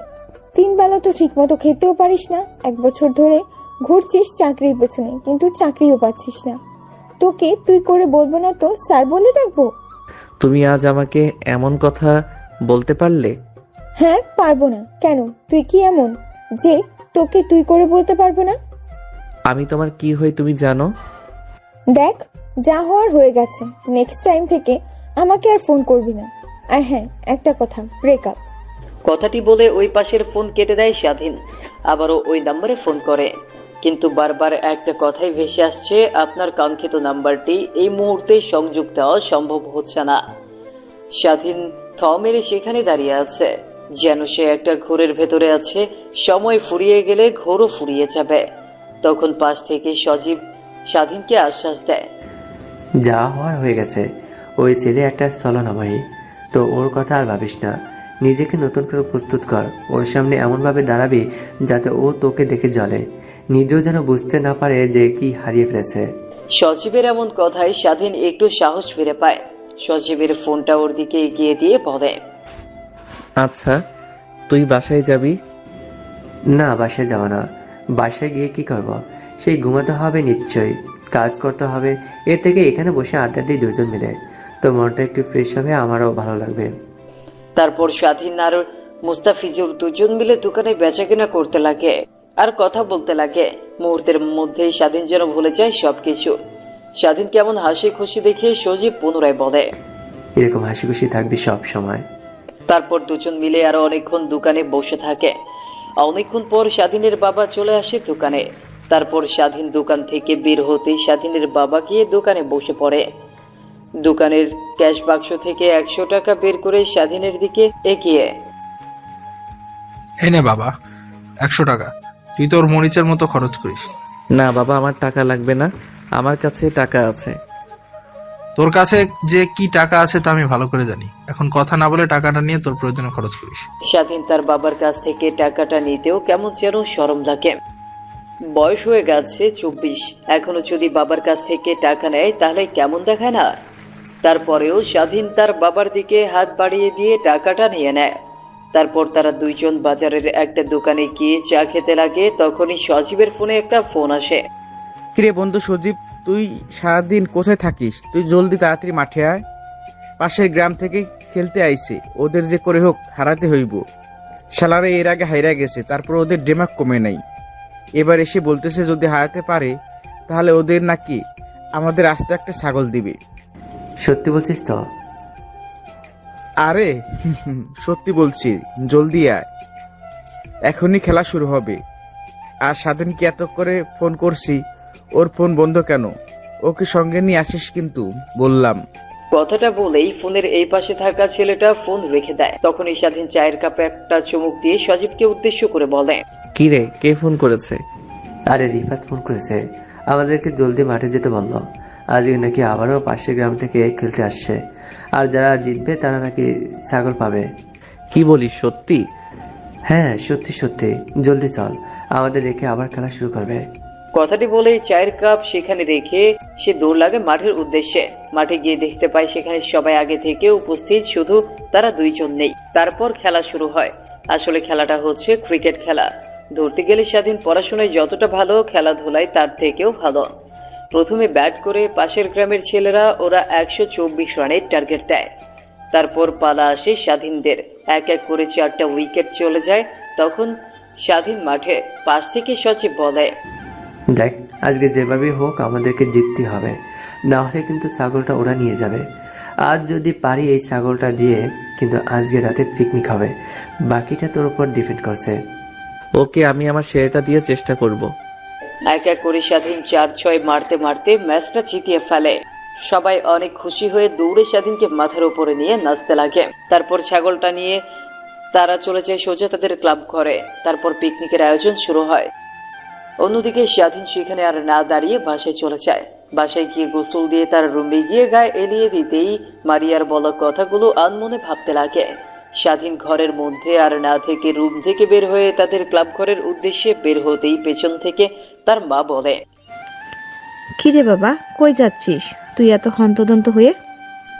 3 বেলা তো ঠিক মতো খেতেও পারিস না, 1 বছর ধরে ঘুরছিস চাকরির পেছনে, কিন্তু চাকরিও পাচ্ছিস না। তোকে তুই করে বলবো না তো স্যার বলে ডাকবো? তুমি আজ আমাকে এমন কথা বলতে পারলে? হ্যাঁ, পারবো না কেন? তুই কি এমন যে তোকে তুই করে বলতে পারবো না? আমি তোমার কি হই তুমি জানো? দেখ, যা হওয়ার হয়ে গেছে। নেক্সট টাইম থেকে আমাকে আর ফোন করবি না। আর হ্যাঁ, একটা কথা, ব্রেকআপ। কথাটি বলে ওই পাশের ফোন কেটে দেয় স্বাধীন। আবারও ওই নম্বরে ফোন করে, কিন্তু বারবার একটা কথাই ভেসে আসছে, আপনার কাঙ্ক্ষিত নাম্বারটি এই মুহূর্তে সংযোগ দেওয়া সম্ভব হচ্ছে না। স্বাধীন থ মেরে সেখানে দাঁড়িয়ে আছে, যেন সে একটা ঘোরের ভেতরে আছে। সময় ফুরিয়ে গেলে ঘোরও ফুরিয়ে যাবে। তখন পাশ থেকে সজীব স্বাধীনকে আশ্বাস দেয়, যা হওয়ার হয়ে গেছে। ওই ছেলে একটা ছলনাময়ী, তো ওর কথা আর ভাবিস না। নিজেকে নতুন করে প্রস্তুত কর। ওর সামনে এমনভাবে দাঁড়াবি যাতে ও তোকে দেখে জ্বলে, নিজেও যেন বুঝতে না পারে যে কি হারিয়ে ফেলেছে। সজীবের এমন কথায় স্বাধীন একটু সাহস ফিরে পায়। সজীবের ফোনটা ওর দিকে এগিয়ে দিয়ে বলে, আচ্ছা তুই বাসায় যাবি? না, বাসায় যাব না। বাসায় গিয়ে কি করব? সেই ঘুমাতে হবে নিশ্চয়ই, কাজ করতে হবে। এর থেকে এখানে বসে আড্ডা দিই দুজন মিলে, তো মনটা একটু ফ্রেশ হবে, আমারও ভালো লাগবে। তারপর স্বাধীন আর মুস্তাফিজুর দুজন মিলে দোকানে বেচাকেনা করতে লাগে আর কথা বলতে লাগে। মুহূর্তের মধ্যেই স্বাধীন যেন ভুলে যায় সবকিছু। স্বাধীন কেমন হাসি খুশি দেখে সজীব পুনরায় বলে, এরকম হাসি খুশি থাকবি সব সময়। তারপর দুজন মিলে আরো অনেকক্ষণ দোকানে বসে থাকে। অনেকক্ষণ পর স্বাধীনের বাবা চলে আসে দোকানে। তারপর স্বাধীন দোকান থেকে বের হতেই স্বাধীনের বাবা গিয়ে দোকানে বসে পড়ে। দোকানের ক্যাশ বাক্স থেকে 100 টাকা বের করে স্বাধীনের দিকে এগিয়ে। এই নে বাবা, 100 টাকা। তুই তোর মরিচের মতো খরচ করিস। না বাবা, আমার টাকা লাগবে না, আমার কাছে টাকা আছে। তোর কাছে যে কি টাকা আছে তা আমি ভালো করে জানি। এখন কথা না বলে টাকাটা নিয়ে তোর প্রয়োজনে খরচ করিস। স্বাধীন তার বাবার কাছ থেকে টাকাটা নিতেও কেমন যেন শরম লাগে। বয়স হয়ে গেছে 24, এখনো যদি বাবার কাছ থেকে টাকা নেয় তাহলে কেমন দেখায় না। তারপরেও স্বাধীন তার বাবার দিকে হাত বাড়িয়ে দিয়ে টাকাটা নিয়ে নেয়। তারপর তারা দুইজন বাজারের একটা দোকানে গিয়ে চা খেতে লাগে। তখনই সজীবের ফোনে একটা ফোন আসে। কিরে বন্ধু সজীব, তুই সারাদিন কোথায় থাকিস? তুই জলদি তাড়াতাড়ি মাঠে আয়। পাশের গ্রাম থেকে খেলতে আইছে, ওদের যে করে হোক হারাতে হইব। শালারে এর আগে হাইরা গেছে, তারপর ওদের ডেমাক কমে নাই। এবার এসে বলতেছে যদি হারাতে পারে তাহলে ওদের নাকি আমাদের আস্তে একটা ছাগল দিবে। সত্যি বলছিস তো? আরে সত্যি বলছি, জলদি আয়, এখনই খেলা শুরু হবে। আর স্বাধীনকে এত করে ফোন করছি, ওর ফোন বন্ধ কেন? ওকে সঙ্গে নিয়ে আসিস কিন্তু বললাম। কথাটা বলেই ফোনের এই পাশে থাকা ছেলেটা ফোন রেখে দেয়। তখনই স্বাধীন চায়ের কাপে একটা চুমুক দিয়ে সজীবকে উদ্দেশ্য করে বলে, কি রে, কে ফোন করেছে? আরে রিফাত ফোন করেছে, আমাদেরকে জলদি মাঠে যেতে বললো। আজকে নাকি আবারও পাশের গ্রাম থেকে খেলতে আসছে, আর যারা জিতবে তারা নাকি ছাগল পাবে। কি বলিস, সত্যি? হ্যাঁ সত্যি সত্যি, জলদি চল, আমাদের রেখে আবার খেলা শুরু করবে। কথাটি বলেই চায়ের কাপ সেখানে রেখে সে দৌড় লাগে মাঠের উদ্দেশ্যে। মাঠে গিয়ে দেখতে পায় সেখানে সবাই আগে থেকে উপস্থিত, শুধু তারা দুইজন নেই। তারপর খেলা শুরু হয়। আসলে খেলাটা হচ্ছে ক্রিকেট খেলা। ধরতে গেলে স্বাধীন পড়াশোনায় যতটা ভালো, খেলাধুলায় তার থেকেও ভালো। প্রথমে ব্যাট করে পাশের গ্রামের ছেলেরা ওরা 124 রানের টার্গেট দেয়। তারপর পালা আসে স্বাধীনদের। এক এক করে 4টা উইকেট চলে যায়। তখন স্বাধীন মাঠে পাশ থেকে সচিব বলে, দেখ আজকে যেভাবেই হোক আমাদেরকে জিততে হবে, না হলে কিন্তু ছাগলটা ওরা নিয়ে যাবে। আজ যদি পারি এই ছাগলটা দিয়ে কিন্তু আজকে রাতে পিকনিক হবে। বাকিটা তোর উপর ডিপেন্ড করছে। ওকে, আমি আমার শেয়ারটা দিয়ে চেষ্টা করব। এক এক করে স্বাধীন 4-6 মারতে মারতে ম্যাচটা জিতিয়ে ফেলে। সবাই অনেক খুশি হয়ে দৌড়ে স্বাধীনকে মাথার উপরে নিয়ে নাচতে লাগে। তারপর ছাগলটা নিয়ে তারা চলে যায় সোজা তাদের ক্লাব ঘরে। তারপর পিকনিকের আয়োজন শুরু হয়। অন্যদিকে স্বাধীন সেখানে আর না দাঁড়িয়ে বাসায় চলে যায়। বাসায় গিয়ে গোসল দিয়ে তার রুমে গিয়ে গায়ে এলিয়ে দিতেই মারিয়ার বলা কথাগুলো আনমনে ভাবতে লাগে। স্বাধীন ঘরের মধ্যে আর না থেকে রুম থেকে বের হয়ে তাদের ক্লাব ঘরের উদ্দেশ্যে বের হতেই পেছন থেকে তার মা বলে, কিরে বাবা, কই যাচ্ছিস তুই এত হন্তদন্ত হয়ে?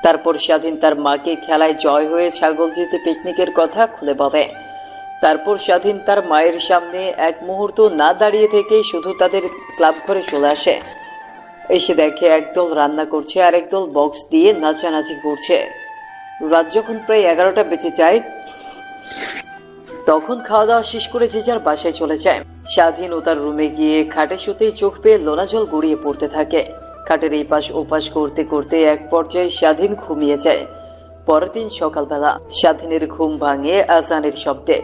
তারপর স্বাধীন তার মাকে খেলায় জয় হয়ে ছাগল জিতে পিকনিকের কথা খুলে বলে। তারপর স্বাধীন তার মায়ের সামনে এক মুহূর্ত না দাঁড়িয়ে থেকে শুধু তাদের ক্লাব ঘরে চলে আসে। এসে দেখে একদল রান্না করছে আর একদল বক্স দিয়ে নাচানাচি করছে। রাত যখন প্রায় 11টা বেজে যায়, তখন খাওয়া দাওয়া শেষ করে যে যার বাসায় চলে যায়। স্বাধীন ও তার রুমে গিয়ে খাটে শুতেই চোখ পেয়ে লোনা জল গড়িয়ে পড়তে থাকে। খাটের এই পাশ ওপাশ করতে করতে এক পর্যায়ে স্বাধীন ঘুমিয়ে যায়। পরের দিন সকালবেলা স্বাধীনের ঘুম ভাঙে আজানের শব্দে।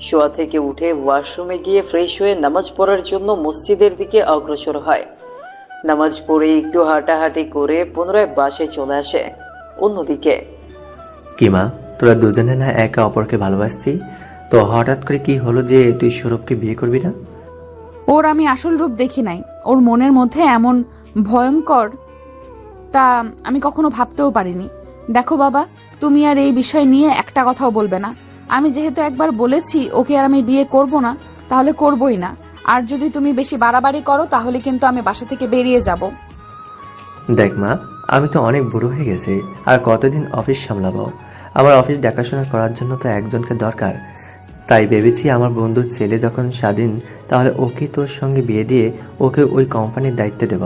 শোয়া থেকে উঠে ওয়াশরুমে গিয়ে ফ্রেশ হয়ে নামাজ পড়ার জন্য মসজিদের দিকে অগ্রসর হয়। নামাজ পড়ে একটু হাঁটাহাঁটি করে পুনরায় বাসায় চলে আসে। অন্যদিকে, কি মা, তোরা দুজনে না একে অপরকে ভালোবাসতি, তো হঠাৎ করে কি হলো যে তুই সৌরভকে বিয়ে করবি না? ওর আমি আসল রূপ দেখি নাই। ওর মনের মধ্যে এমন ভয়ঙ্কর তা আমি কখনো ভাবতেও পারিনি। দেখো বাবা, তুমি আর এই বিষয় নিয়ে একটা কথাও বলবে না। আমি যেহেতু একবার বলেছি ওকে আর আমি বিয়ে করব না, তাহলে করবই না। আর যদি তুমি বেশি বাড়াবাড়ি করো তাহলে কিন্তু আমি বাসা থেকে বেরিয়ে যাব। দেখ মা, আমি তো অনেক বুড়ো হয়ে গেছি, আর কতদিন অফিস সামলাবো? আমার অফিস দেখাশোনা করার জন্য তো একজনকে দরকার। তাই ভেবেছি আমার বন্ধুর ছেলে যখন স্বাধীন, তাহলে ওকে তোর সঙ্গে বিয়ে দিয়ে ওকে ওই কোম্পানির দায়িত্ব দেব।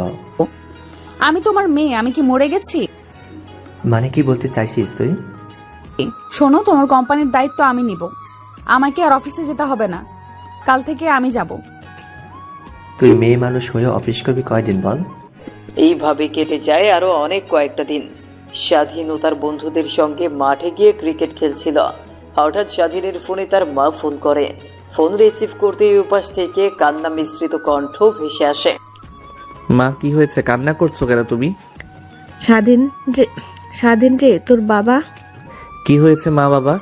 আমি তোমার মেয়ে, আমি কি মরে গেছি? মানে কি বলতে চাইছিস তুই? শোনো, তোমার কোম্পানির দায়িত্ব আমি নিব। আমাকে আর অফিসে যেতে হবে না, কাল থেকে আমি যাব। তুই মেয়ে মানুষ হয়ে অফিস করবি কয়দিন বল? এইভাবে কেটে যায় আরো অনেক কয়েকটা দিন। স্বাধীন ও তার বন্ধুদের সঙ্গে মাঠে গিয়ে ক্রিকেট খেলছিল। হঠাৎ স্বাধীনের ফোনে তার মা ফোন করে। ফোন রিসিভ করতেই উপাস থেকে কান্না মিশ্রিত কণ্ঠ ভেসে আসে। মা কি হয়েছে, কান্না করছো কেন তুমি? স্বাধীন রে, তোর বাবা কি হয়েছে মা বাবা?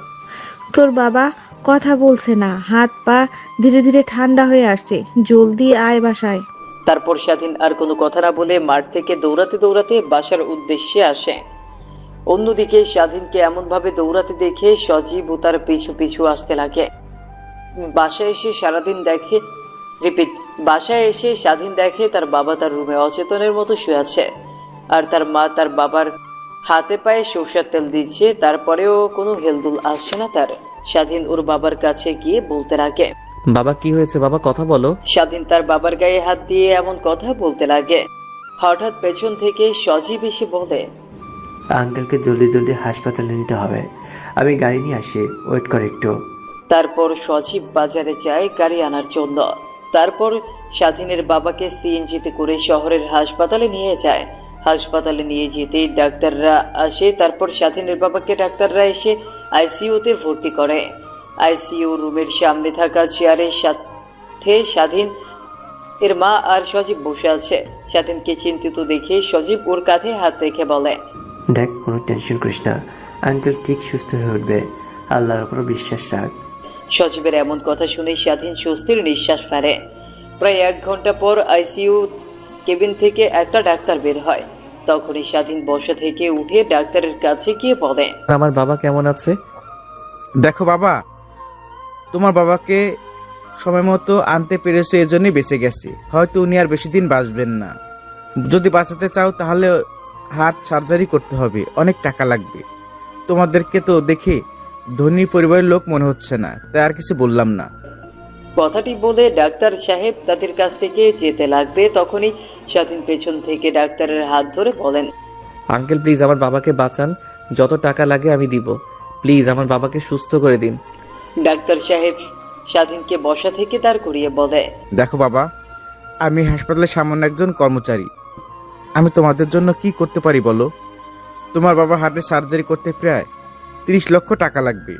তোর বাবা কথা বলছে না, হাত পা ধীরে ধীরে ঠান্ডা হয়ে আসছে, জলদি আয় বাসায়। তারপর স্বাধীন আর কোনো কথা না বলে মাঠ থেকে দৌড়াতে দৌড়াতে বাসার উদ্দেশ্যে আসে। অন্যদিকে স্বাধীনকে এমনভাবে দৌড়াতে দেখে সজীব ও তার পিছু পিছু আসতে লাগে। বাসায় এসে স্বাধীন দেখে তার বাবা তার রুমে অচেতনের মতো শুয়ে আছে, আর তার মা তার বাবার হাতে পায়ে সরষের তেল দিচ্ছে। তারপরেও কোনো হেলদুল আসছে না তার। স্বাধীন ওর বাবার কাছে গিয়ে বলতে লাগে, বাবা কি হয়েছে বাবা, কথা বলো। স্বাধীন তার বাবার গায়ে হাত দিয়ে এমন কথা বলতে লাগে। হঠাৎ পেছন থেকে সজীব এসে বলে, আঙ্কেলকে জলদি জলদি হাসপাতালে নিতে হবে, আমি গাড়ি নিয়ে আসি, ওয়েট কর একটু। তারপর সজীব বাজারে যায় গাড়ি আনার জন্য। তারপর স্বাধীনের বাবাকে সিএনজিতে করে শহরের হাসপাতালে নিয়ে যায়। হাসপাতালে নিয়ে যেতেই ডাক্তাররা আসে। তারপর স্বাধীনের বাবাকে ডাক্তাররা এসে আইসিইউতে ভর্তি করে। আইসিইউ রুমের সামনে থাকা চেয়ারের সাথে স্বাধীন এর মা আর সজীব বসে আছে। স্বাধীনকে চিন্তিত দেখে সজীব ওর কাঁধে হাত রেখে বলে, দেখ, কোনো টেনশন করিস না, আঙ্কেল ঠিক সুস্থ হয়ে উঠবে, আল্লাহর উপর বিশ্বাস রাখ। সজীবের এমন কথা শুনে স্বাধীন স্বস্তির নিঃশ্বাস ফেলে। প্রায় 1 ঘন্টা পর আইসিইউ কেবিন থেকে একটা ডাক্তার বের হয়। তখনই স্বাধীন বসা থেকে উঠে ডাক্তারের কাছে গিয়ে বলে, আমার বাবা কেমন আছে? দেখো বাবা, তোমার বাবাকে সময় মতো আনতে পেরেছে, এজন্যই বেঁচে গেছে। হয়তো উনি আর বেশি দিন বাঁচবেন না। যদি বাঁচাতে চাও তাহলে হার্ট সার্জারি করতে হবে, অনেক টাকা লাগবে। তোমাদেরকে তো দেখে ধনী পরিবারের লোক মনে হচ্ছে না, তাই আর কিছু বললাম না। কথাটি বলে ডাক্তার সাহেব তাদের কাছ থেকে যেতে লাগবে। তখনই স্বাধীন পেছন থেকে ডাক্তারের হাত ধরে বলেন, আঙ্কেল প্লিজ আমার বাবাকে বাঁচান, যত টাকা লাগে আমি দিব, প্লিজ আমার বাবাকে সুস্থ করে দিন। ডাক্তার সাহেব স্বাধীনকে বসা থেকে দাঁড় করিয়ে বলে, দেখো বাবা, আমি হাসপাতালের সামান্য একজন কর্মচারী। আমি তোমাদের জন্য কি করতে পারি বলো? তোমার বাবা হার্টের সার্জারি করতে প্রায় 30 লক্ষ টাকা লাগবে।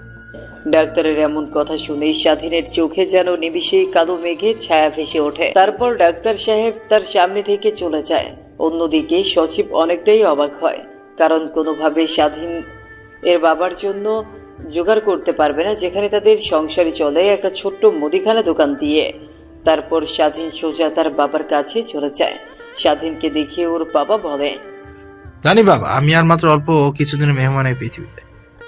ডাক্তারের এমন কথা শুনে স্বাধীনের চোখে যেন নিমিষেই কালো মেঘে ছায়া ভেসে ওঠে। তারপর ডাক্তার সাহেব তার সামনে থেকে চলে যায়। অন্যদিকে সচিব অনেকটাই অবাক হয়, কারণ কোনোভাবে স্বাধীন এর বাবার জন্য জোগাড় করতে পারবে না, যেখানে তাদের সংসারই চলে একটা ছোট্ট মুদিখানা দোকান দিয়ে। তারপর স্বাধীন সোজা তার বাবার কাছে চলে যায়। স্বাধীনকে দেখে ওর বাবা বলে, জানি বাবা, আমি আর মাত্র অল্প কিছুদিনের মেহমান এই পৃথিবীতে।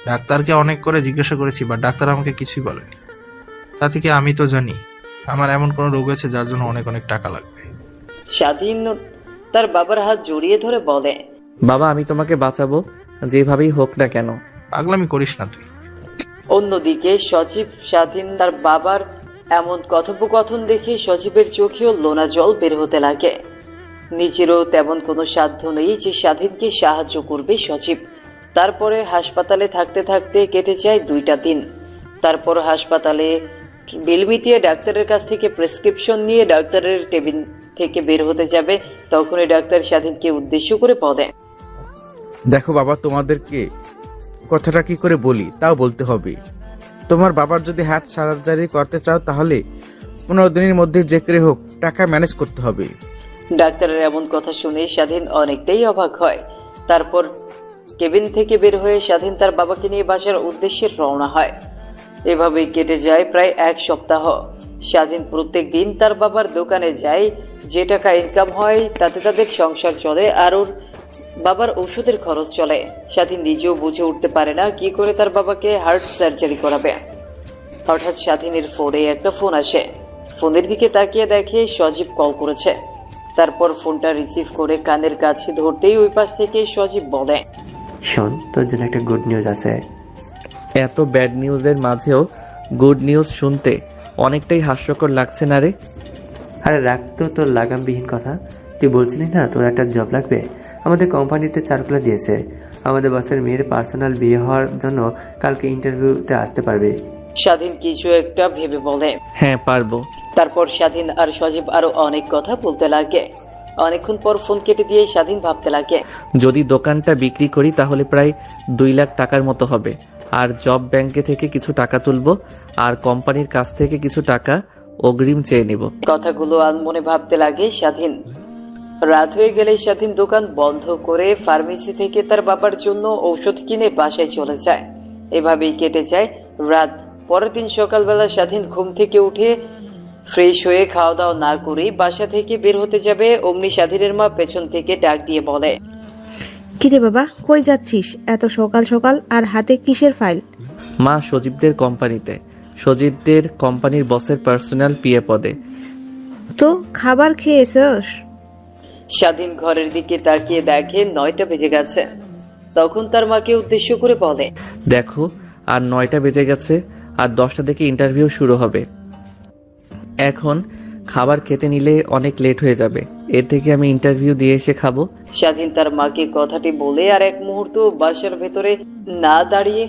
ডাক্তারকে অনেক করে জিজ্ঞাসা করেছি, বা ডাক্তার আমাকে কিছুই বলেনি। তা থেকে আমি তো জানি আমার এমন কোনো রোগ আছে যার জন্য অনেক অনেক টাকা লাগবে। স্বাধীন তার বাবার হাত জড়িয়ে ধরে বলে, বাবা আমি তোমাকে বাঁচাবো, যেভাবেই হোক না কেন। পাগলামি করিস না তুই। অন্যদিকে সচিব স্বাধীন তার বাবার এমন কথোপকথন দেখে সচিবের চোখেও লোনা জল বের হতে লাগে। নিজেরও তেমন কোনো সাধ্য নেই যে স্বাধীনকে সাহায্য করবে সচিব। তারপরে হাসপাতালে থাকতে থাকতে কেটে যায় 2টা দিন। তারপর হাসপাতালে বিল মিটিয়ে ডাক্তারের কাছ থেকে প্রেসক্রিপশন নিয়ে ডাক্তারের টেবিল থেকে বের হতে যাবে। তখনই ডাক্তার স্বাধীনকে উদ্দেশ্য করে বলে, দেখো বাবা, তোমাদেরকে কথাটা কি করে বলি তাও বলতে হবে। তোমার বাবার যদি হার্ট সার্জারি করতে চাও তাহলে 15 দিনের মধ্যে যে করে হোক টাকা ম্যানেজ করতে হবে। ডাক্তারের এমন কথা শুনে স্বাধীন অনেকটাই অবাক হয়। তারপর কেবিন থেকে বের হয়ে স্বাধীন তার বাবাকে নিয়ে বাসার উদ্দেশ্যে রওনা হয়। এভাবেই কেটে যায় প্রায় 1 সপ্তাহ। স্বাধীন প্রত্যেক দিন তার বাবার দোকানে যায়। যে টাকা ইনকাম হয় তাতে তাদের সংসার চলে, আর ওর বাবার ওষুধের খরচ চলে। স্বাধীন নিজেও বুঝে উঠতে পারে না কি করে তার বাবাকে হার্ট সার্জারি করাবে। হঠাৎ স্বাধীনের ফোনে একটা ফোন আসে। ফোনের দিকে তাকিয়ে দেখে সজীব কল করেছে। তারপর ফোনটা রিসিভ করে কানের কাছে ধরতেই ওই পাশ থেকে সজীব বলে, শোন, তোর জন্য একটা গুড নিউজ আছে। এত ব্যাড নিউজের মাঝেও গুড নিউজ শুনতে অনেকটাই হাস্যকর লাগছে না রে? আরে রাখ তো তোর লাগামবিহীন কথা। তুই বলছিলি না তোর একটা জব লাগবে? আমাদের কোম্পানিতে সার্কুলার দিয়েছে, আমাদের বসের মেয়ের পার্সোনাল বিয়ে হওয়ার জন্য কালকে ইন্টারভিউতে আসতে পারবে। স্বাধীন কিছু একটা ভেবে বলে, হ্যাঁ পারবো। তারপর স্বাধীন আর সজীব আরো অনেক কথা বলতে লাগে। অনেকক্ষণ পর ফোন কেটে দিয়ে স্বাধীন ভাবতে লাগে, যদি দোকানটা বিক্রি করি তাহলে প্রায় 2 লাখ টাকার মতো হবে, আর জব ব্যাংকে থেকে কিছু টাকা তুলবো আর কোম্পানির কাছ থেকে কিছু টাকা অগ্রিম চেয়ে নিব। কথাগুলো আনমনে ভাবতে লাগে স্বাধীন। রাত হয়ে গেলে স্বাধীন দোকান বন্ধ করে ফার্মেসি থেকে তার বাবার জন্য ঔষধ কিনে বাসায় চলে যায়। এভাবেই কেটে যায় রাত। পরের দিন সকালবেলা স্বাধীন ঘুম থেকে উঠে ফ্রেশ হয়ে খাওয়া দাওয়া না করেই বাসা থেকে বের হতে যাবে, অমনি স্বাধীনের মা পেছন থেকে ডাক দিয়ে বলে, কিরে বাবা, কই যাচ্ছিস এত সকাল সকাল, আর হাতে কিসের ফাইল? মা, সজীবদের কোম্পানিতে, সজীবদের কোম্পানির বসের পার্সোনাল পিএ পদে। তো খাবার খেয়েছস? স্বাধীন ঘরের দিকে তাকিয়ে দেখে 9টা বেজে গেছে। তখন তার মাকে উদ্দেশ্য করে বলে, দেখো আর 9টা বেজে গেছে, আর 10টা থেকে ইন্টারভিউ শুরু হবে। এখন খাবার খেতে নিলে অনেক লেট হয়ে যাবে, এর থেকে আমি ইন্টারভিউ দিয়ে এসে খাবো। স্বাধীন তার মাকে কথাটি বলে আর এক মুহূর্ত বাসার ভেতরে না দাঁড়িয়ে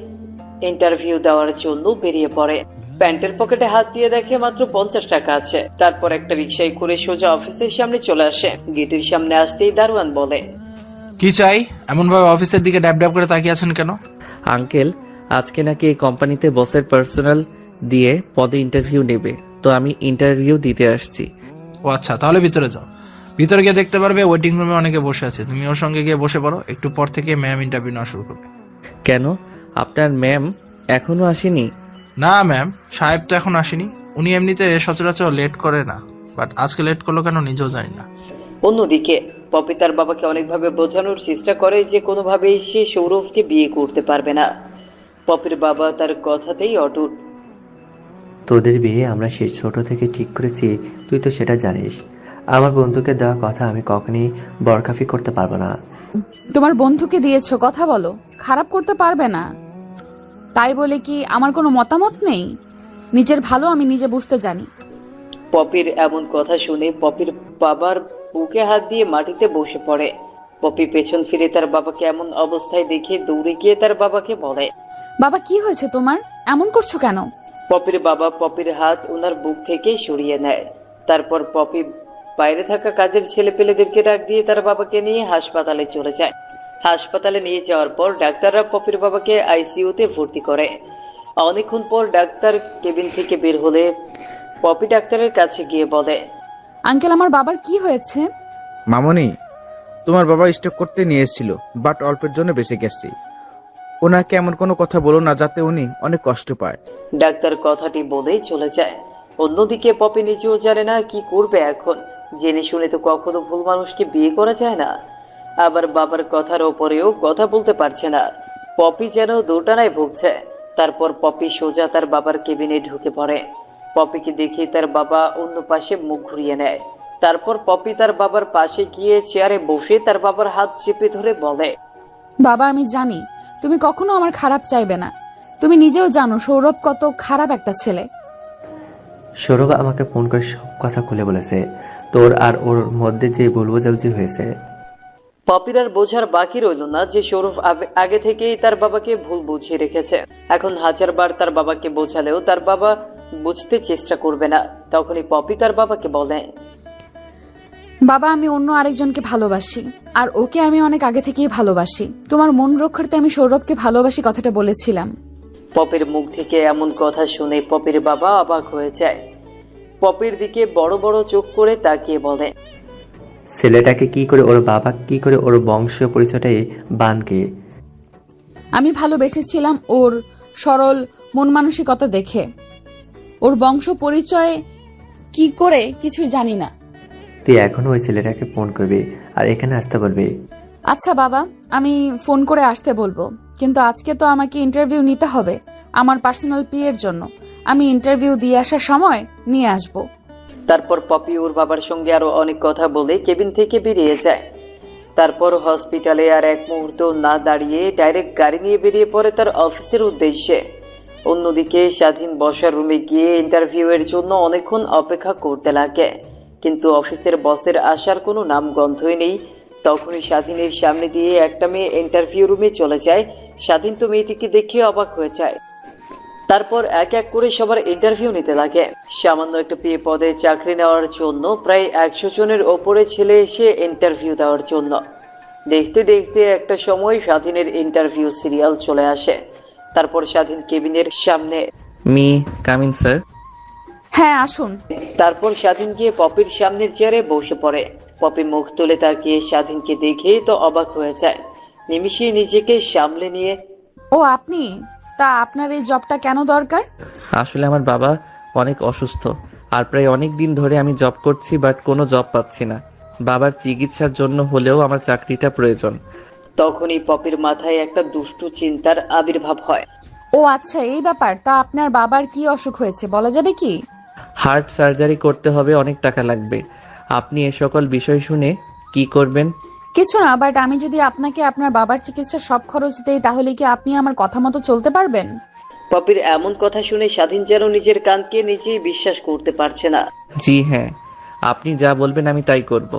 ইন্টারভিউ দেওয়ার জন্য বেরিয়ে পড়ে। প্যান্টের পকেটে হাত দিয়ে দেখে মাত্র 50 টাকা আছে। তারপর একটা রিকশায় করে সোজা অফিসের সামনে চলে আসে। গেটের সামনে আসতেই দারোয়ান বলে, কি চাই? এমন ভাবে অফিসের দিকে ড্যাব ড্যাব করে তাকিয়ে আছেন কেন? আঙ্কেল, আজকে নাকি এই কোম্পানিতে বসের পার্সোনাল দিয়ে পদে ইন্টারভিউ নেবে, তো আমি ইন্টারভিউ দিতে আসছি। ও আচ্ছা, তাহলে ভিতরে যাও। ভিতরে গিয়ে দেখতে পারবে ওয়েটিং রুমে অনেকে বসে আছে, তুমি ওর সঙ্গে গিয়ে বসে পড়ো। একটু পর থেকে ম্যাম ইন্টারভিউ নেওয়া শুরু করবে। কেন, আপনার ম্যাম এখনো আসেনি? না ম্যাম, সাহেব তো এখন আসেনি। উনি এমনিতে সচরাচর লেট করে না, বাট আজকে লেট করলো কেন নিজেও জানি না। অন্যদিকে পপি তার বাবাকে অনেকভাবে বোঝানোর চেষ্টা করে যে কোনোভাবেই সে সৌরভকে বিয়ে করতে পারবে না। পপির বাবা তার কথাতেই অটুট। তোদের বিয়ে আমরা সেই ছোট থেকে ঠিক করেছি, তুই তো সেটা জানিস। আমার বন্ধুকে দেওয়া কথা আমি কখনই বরখাফি করতে পারবো না। তোমার বন্ধুকে দিয়েছো, কথা বলো, খারাপ করতে পারবে না। তাই বলে কি আমার কোনো মতামত নেই? নিজের ভালো আমি নিজে বুঝতে জানি। পপির এমন কথা শুনে পপির বাবার বুকে হাত দিয়ে মাটিতে বসে পড়ে। পপি পেছন ফিরে তার বাবাকে এমন অবস্থায় দেখে দৌড়ে গিয়ে তার বাবাকে বলে, বাবা কি হয়েছে তোমার, এমন করছো কেন? পপির বাবা পপির হাত ওনার বুক থেকে সরিয়ে নেয়। তারপর পপি বাইরে থাকা কাজের ছেলেপেলেদেরকে ডাক দিয়ে তার বাবাকে নিয়ে হাসপাতালে চলে যায়। হাসপাতালে নিয়ে যাওয়ার পর ডাক্তাররা পপির বাবাকে আইসিইউতে ভর্তি করে। অনেকক্ষণ পর ডাক্তার কেবিন থেকে বের হলে পপি ডাক্তারের কাছে গিয়ে বলে, আঙ্কেল, আমার বাবার কি হয়েছে? মামনি, তোমার বাবা স্ট্রোক করতে নিয়ে এসেছিল, বাট অল্পের জন্য বেঁচে গেছে। ওনাকে এমন কোনো কথা বলো না যাতে উনি অনেক কষ্ট পায়। ডাক্তার কথাটি বলেই চলে যায়। অন্যদিকে পপি নিজেও জানে না কি করবে এখন। জেনে শুনে তো কখনো ভুল মানুষকে বিয়ে করা যায় না, আবার বাবার কথার ওপরেও কথা বলতে পারছে না। পপি যেন দোটানায় ভুগছে। তারপর পপি সোজা তার বাবার কেবিনে ঢুকে পড়ে। পপিকে দেখে তার বাবা অন্য পাশে মুখ ঘুরিয়ে নেয়। তারপর পপি তার বাবার পাশে গিয়ে চেয়ারে বসে তার বাবার হাত চেপে ধরে বলে, বাবা, আমি জানি তুমি কখনো আমার খারাপ চাইবে না। তুমি নিজেও জানো সৌরভ কত খারাপ একটা ছেলে। সৌরভ আমাকে ফোন করে সব কথা খুলে বলেছে, তোর আর ওর মধ্যে যে ভুল বোঝাবুঝি হয়েছে। পপির আর বোঝার বাকি রইল না যে সৌরভ আগে থেকেই তার বাবাকে ভুল বুঝিয়ে রেখেছে। এখন 1000বার তার বাবাকে বোঝালেও তার বাবা বুঝতে চেষ্টা করবে না। তখনই পপি তার বাবাকে বলে, বাবা, আমি অন্য আরেকজনকে ভালোবাসি, আর ওকে আমি অনেক আগে থেকেই ভালোবাসি। তোমার মন রক্ষার্থে আমি সৌরভকে ভালোবাসি কথাটা বলেছিলাম। পপির মুখ থেকে এমন কথা শুনে পপির বাবা অবাক হয়ে যায়। পপির দিকে বড় বড় চোখ করে তাকিয়ে বলে, ছেলেটাকে কি করে ওর বাবা, কি করে ওর বংশীয় পরিচয়টাই বানকে। আমি ভালোবেসেছিলাম ওর সরল মন মানসিকতা দেখে। ওর বংশ পরিচয় কি করে কিছুই জানি না। তুই এখনো ওই ছেলেটাকে ফোন করবি আর এখানে আসতে বলবি। আচ্ছা বাবা, আমি ফোন করে আসতে বলবো, কিন্তু আজকে তো আমাকে ইন্টারভিউ নিতে হবে আমার পার্সোনাল পিএর জন্য। আমি ইন্টারভিউ দিয়ে আসার সময় নিয়ে আসব। তারপর পপি ওর বাবার সঙ্গে আরো অনেক কথা বলে কেবিন থেকে বেরিয়ে যায়। তারপর হসপিটালে আর এক মুহূর্ত না দাঁড়িয়ে ডাইরেক্ট গাড়ি নিয়ে বেরিয়ে পড়ে তার অফিসের উদ্দেশ্যে। অন্যদিকে স্বাধীন বসার রুমে গিয়ে ইন্টারভিউ এর জন্য অনেকক্ষণ অপেক্ষা করতে লাগে, কিন্তু অফিসের বসের আসার কোনো নামগন্ধই নেই। তখনই স্বাধীনের সামনে দিয়ে একটা মেয়ে ইন্টারভিউ রুমে চলে যায়। স্বাধীন তো মেয়েটিকে দেখে অবাক হয়ে যায়। তারপর এক এক করে সবার ইন্টারভিউ নিতে লাগে। সামান্য একটা পিএ পদে চাকরি নেওয়ার জন্য প্রায় 100 জনের ওপরে ছেলে এসে ইন্টারভিউ দেওয়ার জন্য। দেখতে দেখতে একটা সময় স্বাধীনের ইন্টারভিউ সিরিয়াল চলে আসে। তারপর স্বাধীন কেবিনের সামনে। Me come in sir. হ্যাঁ আসুন। তারপর স্বাধীন গিয়ে পপির সামনের চেয়ারে বসে পড়ে। পপি মুখ তুলে তাকিয়ে স্বাধীনকে দেখেই তো অবাক হয়ে যায়। নিমিষে নিজেকে সামলে নিয়ে, ও আপনি? তা আপনার এই জবটা কেন দরকার? আসলে আমার বাবা অনেক অসুস্থ আর প্রায় অনেক দিন ধরে আমি জব করছি, বাট কোনো জব পাচ্ছি না। বাবার চিকিৎসার জন্য হলেও আমার চাকরিটা প্রয়োজন। তখনই পপির মাথায় একটা দুষ্টু চিন্তার আবির্ভাব হয়। ও আচ্ছা, এই ব্যাপার। তা আপনার বাবার কি অসুখ হয়েছে বলা যাবে কি? হার্ট সার্জারি করতে হবে, অনেক টাকা লাগবে। আপনি এ সকল বিষয় শুনে কি করবেন? কিছু না, বাট আমি যদি আপনাকে আপনার বাবার চিকিৎসার সব খরচ দেই তাহলে কি আপনি আমার কথা মতো চলতে পারবেন? পপির এমন কথা শুনে স্বাধীন যেন নিজের কানকে নিজেই বিশ্বাস করতে পারছে না। জি হ্যাঁ, আপনি যা বলবেন আমি তাই করব।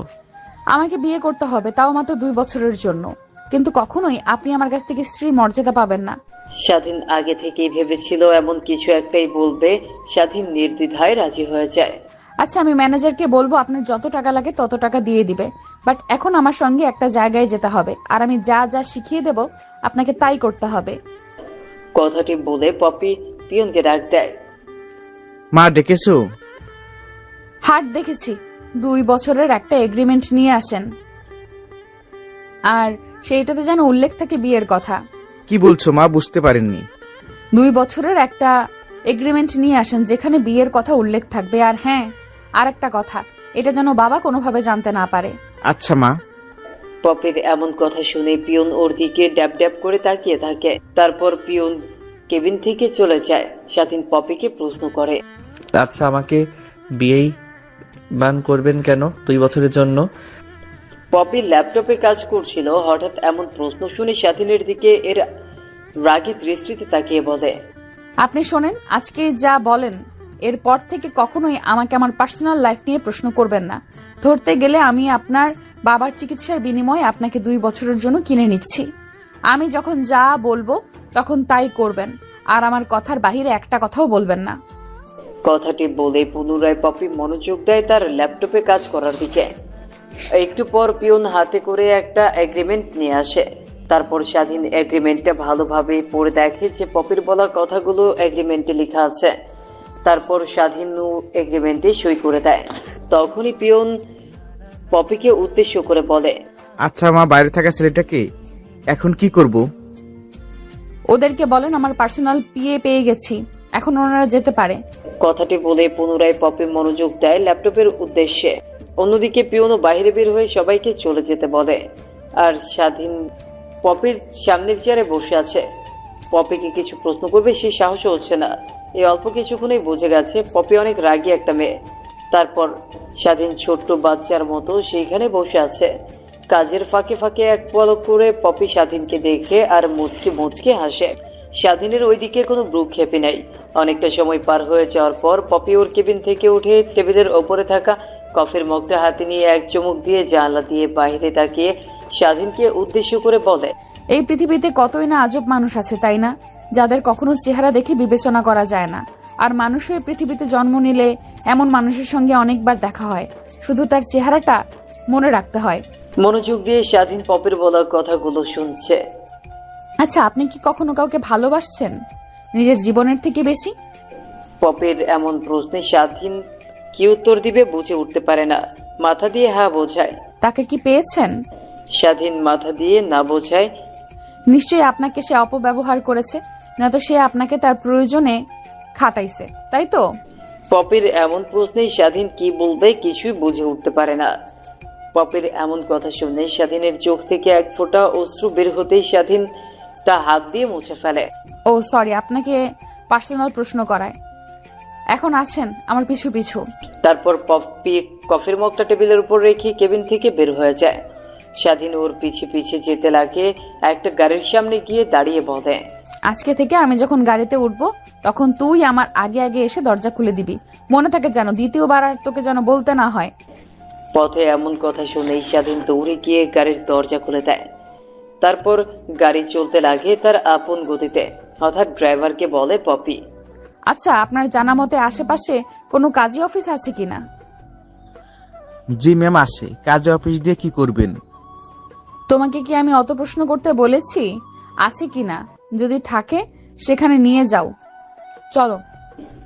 আমাকে বিয়ে করতে হবে, তাও মাত্র 2 বছরের জন্য, কিন্তু কখনোই আপনি আমার কাছ থেকে স্ত্রীর মর্যাদা পাবেন না। স্বাধীন আগে থেকেই ভেবেছিল এমন কিছু একটাই বলবে। স্বাধীন নির্দ্বিধায় রাজি হয়ে যায়। আচ্ছা, আমি ম্যানেজারকে বলবো আপনার যত টাকা লাগে তত টাকা দিয়ে দিবে, বাট এখন আমার সঙ্গে একটা জায়গায় যেতে হবে, আর আমি যা যা শিখিয়ে দেব আপনাকে তাই করতে হবে। কথাটি বলে পপি পিয়নকে ডাক দেয়। মা ডেকেছো? হাট দেখেছি, 2 বছরের একটা এগ্রিমেন্ট নিয়ে আসেন, আর সেইটাতে যেন উল্লেখ থাকে বিয়ের কথা। কি বলছো মা, বুঝতে পারেননি। 2 বছরের একটা এগ্রিমেন্ট নিয়ে আসেন যেখানে বিয়ের কথা উল্লেখ থাকবে। আর হ্যাঁ, আর একটা কথা, এটা যেন বাবা কোনোভাবে জানতে না পারে। আচ্ছা মা। পপির এমন কথা শুনে পিয়ন ওর দিকে ড্যাব ড্যাব করে তাকিয়ে থাকে। তারপর পিয়ন কেবিন থেকে চলে যায়। স্বাধীন পপিকে প্রশ্ন করে, আচ্ছা, আমাকে বিয়েই বান করবেন কেন 2 বছরের জন্য? পপি ল্যাপটপে কাজ করছিল। হঠাৎ এমন প্রশ্ন শুনে স্বাধীনের দিকে এর রাগী দৃষ্টিতে তাকিয়ে বলে, আপনি শোনেন, আজকে যা বলেন এরপর থেকে কখনোই আমাকে আমার পার্সোনাল লাইফ নিয়ে প্রশ্ন করবেন না। ধরতে গেলে আমি আপনার বাবার চিকিৎসার বিনিময়ে আপনাকে 2 বছরের জন্য কিনে নিচ্ছি। আমি যখন যা বলবো তখন তাই করবেন, আর আমার কথার বাহিরে একটা কথাও বলবেন না। কথাটি বলে পুনরায় পপি মনোযোগ দেয় তার ল্যাপটপে কাজ করার দিকে। একটু পর পিয়ন হাতে করে একটা এগ্রিমেন্ট নিয়ে আসে। তারপর স্বাধীন এগ্রিমেন্টটা ভালোভাবে পড়ে দেখে যে পপির বলা কথাগুলো এগ্রিমেন্টে লেখা আছে। তারপর স্বাধীন এগ্রিমেন্টে সই করে দেয়। তখনই পিয়ন পপিকে উদ্দেশ্য করে বলে, আচ্ছা মা, বাইরে থাকা ছেলেটাকে এখন কি করব? ওদেরকে বলেন আমার পার্সোনাল পিএ পেয়ে গেছি, এখন ওনারা যেতে পারে। কথাটি বলে পুনরায় পপি মনোযোগ দেয় ল্যাপটপের উদ্দেশ্যে। অন্যদিকে পিয়নও বাইরে বের হয়ে সবাইকে চলে যেতে বলে। আর স্বাধীন পপির সামনের চেয়ারে বসে আছে। পপিকে কিছু প্রশ্ন করবে সেই সাহসও হচ্ছে না। এই অল্প কিছুক্ষণেই বুঝে গেছে পপি অনেক রাগী একটা মেয়ে। তারপর স্বাধীন ছোট্ট বাচ্চার মতো সেইখানে বসে আছে। কাজের ফাঁকে ফাঁকে এক পলক করে পপি স্বাধীনকে দেখে আর মুচকি মুচকি হাসে। স্বাধীনের ওইদিকে কোনো ভ্রুক্ষেপই নাই। অনেকটা সময় পার হয়ে যাওয়ার পর পপি ওর কেবিন থেকে উঠে টেবিলের ওপরে থাকা কফির মগটা হাতে নিয়ে এক চুমুক দিয়ে জানলা দিয়ে বাইরে তাকিয়ে স্বাধীনকে উদ্দেশ্য করে বলে, এই পৃথিবীতে কতই না আজব মানুষ আছে, তাই না? যাদের কখনো চেহারা দেখে বিবেচনা করা যায় না। আর মানুষের পৃথিবীতে জন্ম নিলে এমন মানুষের সঙ্গে অনেকবার দেখা হয়, শুধু তার চেহারাটা মনে রাখতে হয়। মনোযোগ দিয়ে স্বাধীন পপির বলা কথাগুলো শুনছে। আচ্ছা, আপনি কি কখনো কাউকে ভালোবাসছেন নিজের জীবনের থেকে বেশি? পপির এমন প্রশ্নে স্বাধীন কি উত্তর দিবে বুঝে উঠতে পারে না। মাথা দিয়ে হা বোঝায়। তাকে কি পেয়েছেন? স্বাধীন মাথা দিয়ে না বোঝায়। নিশ্চয়ই আপনাকে সে অপব্যবহার করেছে, নয়তো সে আপনাকে তার প্রয়োজনে খাটাইছে, তাই তো? পপির এমন প্রশ্নে স্বাধীন কি বলবে কিছুই বুঝে উঠতে পারে না। পপির এমন কথা শুনে স্বাধীনের চোখ থেকে এক ফোঁটা অশ্রু বের হতেই স্বাধীন তা হাত দিয়ে মুছে ফেলে। ও সরি, আপনাকে পার্সোনাল প্রশ্ন করায়। এখন আছেন আমার পিছু পিছু। তারপর পপি কফির মগটা টেবিলের উপর রেখে কেবিন থেকে বের হয়ে যায়। স্বাধীন ওর পিছে পিছে যেতে লাগে। একটা গাড়ির সামনে গিয়ে দাঁড়িয়ে বলে, আজকে থেকে আমি যখন গাড়িতে উঠবো তখন তুই আমার আগে আগে এসে দরজা খুলে দিবি, মনে থাকে যেন দ্বিতীয়বার আর তোকে যেন বলতে না হয়। পথে এমন কথা শুনেই স্বাধীন দৌড়ে গিয়ে গাড়ির দরজা খুলে দেয়। তারপর গাড়ি চলতে লাগে তার আপন গতিতে। হঠাৎ ড্রাইভারকে বলে পপি, আচ্ছা, আপনার জানা মতে আশেপাশে কোনো কাজী অফিস আছে কিনা? জি ম্যাম, আসে। কাজে অফিস দিয়ে কি করবেন? তোমাকে কি আমি অত প্রশ্ন করতে বলেছি আছে কিনা? যদি থাকে সেখানে নিয়ে যাও। চলো।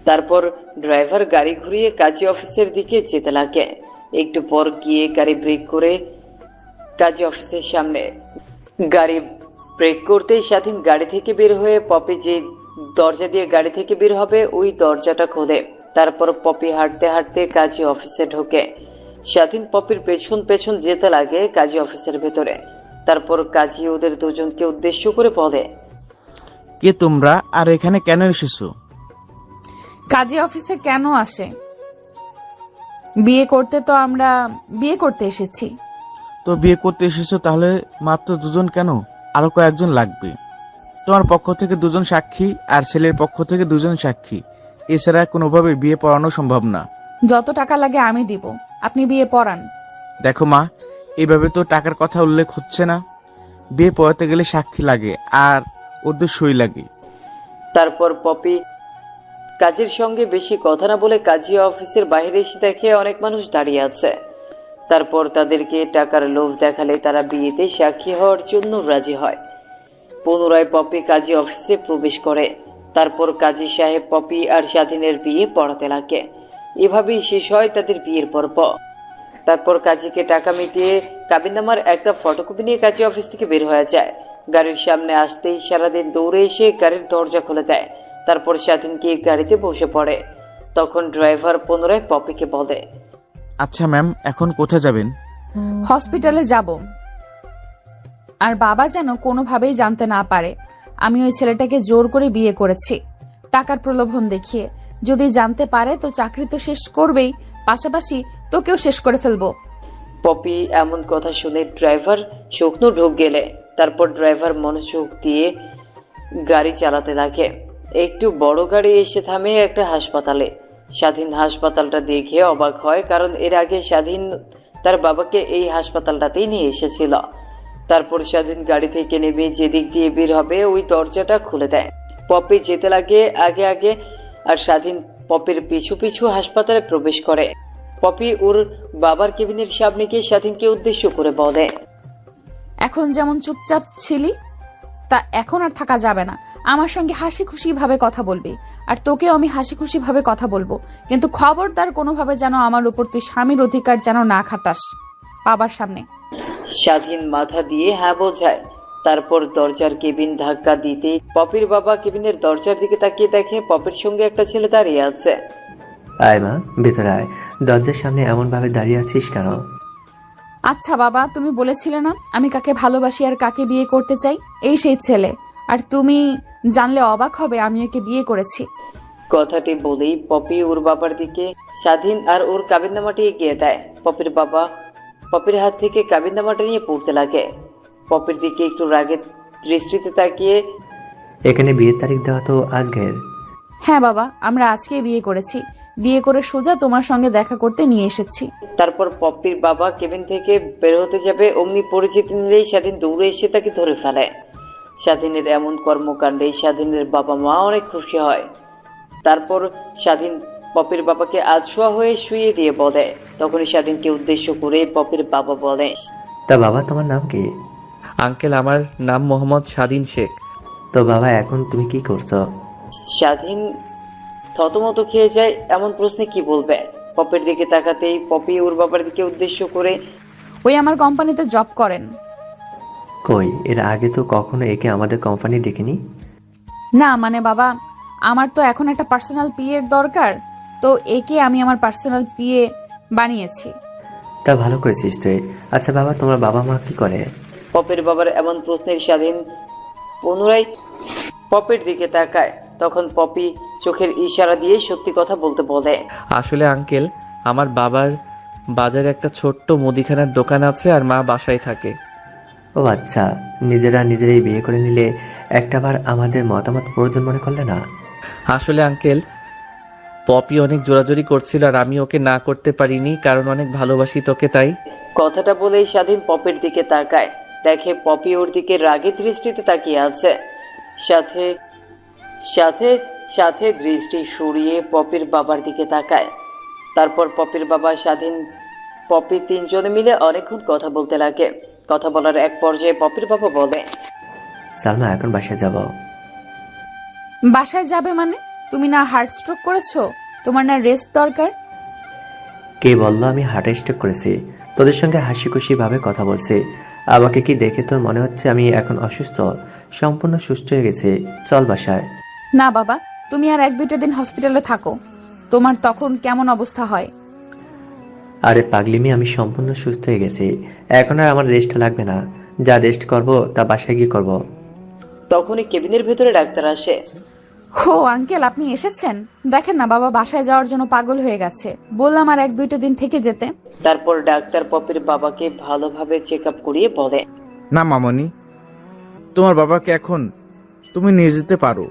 তারপর ড্রাইভার গাড়ি ঘুরিয়ে কাজী অফিসের দিকে যেতে লাগে। একটু পর গিয়ে গাড়ি ব্রেক করে কাজী অফিসের সামনে। গাড়ি ব্রেক করতেই স্বাধীন গাড়ি থেকে বের হয়ে পপি যে দরজা দিয়ে গাড়ি থেকে বের হবে ওই দরজাটা খোলে। তারপর পপি হাঁটতে হাঁটতে কাজী অফিসে ঢোকে। স্বাধীন পপির পেছন পেছন যেতে লাগে কাজী অফিসের ভেতরে। তারপর কাজী ওদের দুজনকে উদ্দেশ্য করে বলে, কে তোমরা আর এখানে কেন এসেছো? কাজী অফিসে কেন আসে? বিয়ে করতে তো আমরা বিয়ে করতে এসেছি। তো বিয়ে করতে এসেছো, তাহলে মাত্র দুজন কেন? আরো কয়েকজন লাগবে। তোমার পক্ষ থেকে দুজন সাক্ষী আর ছেলের পক্ষ থেকে দুজন সাক্ষী, এছাড়া কোনোভাবে বিয়ে পড়ানো সম্ভব না। যত টাকা লাগে আমি দিব, আপনি বিয়ে পড়ান। দেখো মা, এইভাবে তো টাকার কথা উল্লেখ হচ্ছে না। বিয়ে পড়াতে গেলে সাক্ষী লাগে আর ওদের সই লাগে। তারপর পপি কাজীর সঙ্গে বেশি কথা না বলে কাজী অফিসের বাইরে এসে দেখে অনেক মানুষ দাঁড়িয়ে আছে। তারপর তাদেরকে টাকার লোভ দেখালে তারা বিয়েতে সাক্ষী হওয়ার জন্য রাজি হয়। পুনরায় পপি কাজী অফিসে প্রবেশ করে। তারপর কাজী সাহেব পপি আর স্বাধীনের বিয়ে পড়াতে লাগে। এভাবেই শেষ হয় তাদের বিয়ের পর্ব। তারপর কাজীকে টাকা মিটিয়ে কাবিননামার একটা ফটোকপি নিয়ে কাজী অফিস থেকে বের হয়ে যায়। গাড়ির সামনে আসতেই সারাদিন দৌড়ে এসে গাড়ির দরজা খুলে দেয়। তারপর স্বাধীনকে গাড়িতে বসে পড়ে। তখন ড্রাইভার পুনরায় পপিকে বলে, আচ্ছা ম্যাম, এখন কোথায় যাবেন? হসপিটালে যাব। আর বাবা যেন কোনোভাবেই জানতে না পারে আমি ওই ছেলেটাকে জোর করে বিয়ে করেছি, টাকার প্রলোভন দেখিয়ে। যদি জানতে পারে তো চাকরি তো শেষ করবেই, পাশাপাশি তোকেও শেষ করে ফেলবো। পপি এমন কথা শুনে ড্রাইভার শুকনো ঢোক গেলে। তারপর ড্রাইভার মনোযোগ দিয়ে গাড়ি চালাতে লাগে। একটু বড় গাড়ি এসে থামে একটা হাসপাতালে। স্বাধীন হাসপাতালটা দেখে অবাক হয়, কারণ এর আগে স্বাধীন তার বাবাকে এই হাসপাতালটাতেই নিয়ে এসেছিল। তারপর স্বাধীন গাড়ি থেকে নেমে যেদিক দিয়ে বের হবে ওই দরজাটা খুলে দেয়। পপি যেতে লাগে আগে আগে, আর স্বাধীন পপির পিছু পিছু হাসপাতালে প্রবেশ করে। পপি ওর বাবার কেবিনের সামনে গিয়ে স্বাধীনকে উদ্দেশ্য করে বলে, এখন যেমন চুপচাপ ছিলি তা এখন আর থাকা যাবে না। আমার সঙ্গে হাসি খুশি ভাবে কথা বলবি, আর তোকেও আমি হাসি খুশি ভাবে কথা বলবো। কিন্তু খবরদার কোনোভাবে যেন আমার উপর তুই স্বামীর অধিকার যেন না খাটাস বাবার সামনে। স্বাধীন মাথা দিয়ে হ্যাঁ বোঝায়। তারপর দরজার কেবিন ধাক্কা দিতে পপির বাবা কেবিনের দরজার দিকে তাকিয়ে দেখে পপির সঙ্গে একটা ছেলে দাঁড়িয়ে আছে। আয় মা, ভেতরে আয়। দরজার সামনে এমন ভাবে দাঁড়িয়ে আছিস কেন? আচ্ছা বাবা, তুমি বলেছিলে না আমি কাকে ভালোবাসি আর কাকে বিয়ে করতে চাই? এই সেই ছেলে। আর তুমি জানলে অবাক হবে আমি একে বিয়ে করেছি। কথাটি বলেই পপি ওর বাবার দিকে স্বাধীন আর ওর কাবিননামাটি এগিয়ে দেয়। পপির বাবা পপির হাত থেকে কাবিননামাটা নিয়ে পড়তে লাগে। পপির দিকে একটু রাগের দৃষ্টিতে তাকিয়ে, এখানে বিয়ের তারিখ দেওয়া তো আজকের। হ্যাঁ বাবা, আমরা আজকেই বিয়ে করেছি। বিয়ে করে সোজা তোমার সঙ্গে দেখা করতে নিয়ে এসেছি। তারপর পপির বাবা কেবিন থেকে বের হতে যাবে, অমনি পরিচিতি নিলেই স্বাধীন দৌড়ে এসে তাকে ধরে ফেলে। স্বাধীনের এমন কর্মকাণ্ডে স্বাধীনের বাবা মা অনেক খুশি হয়। তারপর স্বাধীন পপির বাবাকে আধশোয়া হয়ে শুয়ে দিয়ে বলে। তখনই স্বাধীনকে উদ্দেশ্য করে পপির বাবা বলে, তা বাবা, তোমার নাম কি? আঙ্কেল, আমার নাম মোহাম্মদ স্বাধীন শেখ। তো বাবা, এখন তুমি কি করছো? স্বাধীন থতমত খেয়ে যায়। এমন প্রশ্নে কি বলবে? পপির দিকে তাকাতেই পপি ওর বাবার দিকে উদ্দেশ্য করে, ওই আমার কোম্পানিতে জব করেন। কই, এর আগে তো কখনো একে আমাদের কোম্পানি দেখিনি। না মানে বাবা, আমার তো এখন একটা পার্সোনাল পিএর দরকার, তো একে আমি আমার পার্সোনাল পিএ বানিয়েছি। তা ভালো করেছিস তুই। আচ্ছা বাবা, তোমার বাবা মা কি করে? পপির বাবার এমন প্রশ্নের স্বাধীন পুনরায় পপির দিকে তাকায়। তখন পপি চোখের ইশারা দিয়ে সত্যি কথা বলতে বলে, আসলে আঙ্কেল, আমার বাবার বাজারে একটা ছোট্ট মুদিখানার দোকান আছে আর মা বাসায় থাকে। ও আচ্ছা, নিজেরাই বিয়ে করে নিলে একটাবার আমাদের মতামত প্রয়োজন মনে করলে না? আসলে আঙ্কেল, পপি অনেক জোরাজোরি করছিল আর আমি ওকে না করতে পারিনি, কারণ অনেক ভালোবাসি তোকে, তাই। কথাটা বলেই স্বাধীন পপির দিকে তাকায়। দেখে পপি ওর দিকে রাগী দৃষ্টিতে তাকিয়ে আছে। সাথে সাথে সাথে দৃষ্টি সরিয়ে পপির বাবার দিকে তাকায়। তারপর পপির বাবা, স্বাধীন, পপি তিনজনে মিলে অনেকক্ষণ কথা বলতে লাগে। কথা বলার এক পর্যায়ে পপির বাবা বলে, সালমা, এখন বাসায় যাব। বাসায় যাবে মানে? তুমি না হার্ট স্ট্রোক করেছো? তোমার না রেস্ট দরকার? কে বললো আমি হার্ট স্ট্রোক করেছি? তোদের সঙ্গে হাসি খুশি ভাবে কথা বলছি। আমাকে কি দেখে তোর মনে হচ্ছে আমি এখন অসুস্থ? সম্পূর্ণ সুস্থ হয়ে গেছি। চল বাসায়। না বাবা, তুমি আর 1-2টা দিন হসপিটালে থাকো। তোমার তখন কেমন অবস্থা হয়? আরে পাগলিমি, আমি সম্পূর্ণ সুস্থ হয়ে গেছি। এখন আর আমার রেস্ট লাগবে না। যা রেস্ট করব তা বাসায় গিয়ে করব। তখনই কেবিনের ভেতরে ডাক্তার আসে। ও আঙ্কেল, আপনি এসেছেন? দেখেন না বাবা বাসায় যাওয়ার জন্য পাগল হয়ে গেছে। বললাম আর 1-2টা দিন থেকে যেতে। তারপর ডাক্তার পপির বাবাকে ভালোভাবে চেক আপ করিয়ে বলে, না মামনি, তোমার বাবাকে এখন তুমি নিয়ে যেতে পারো।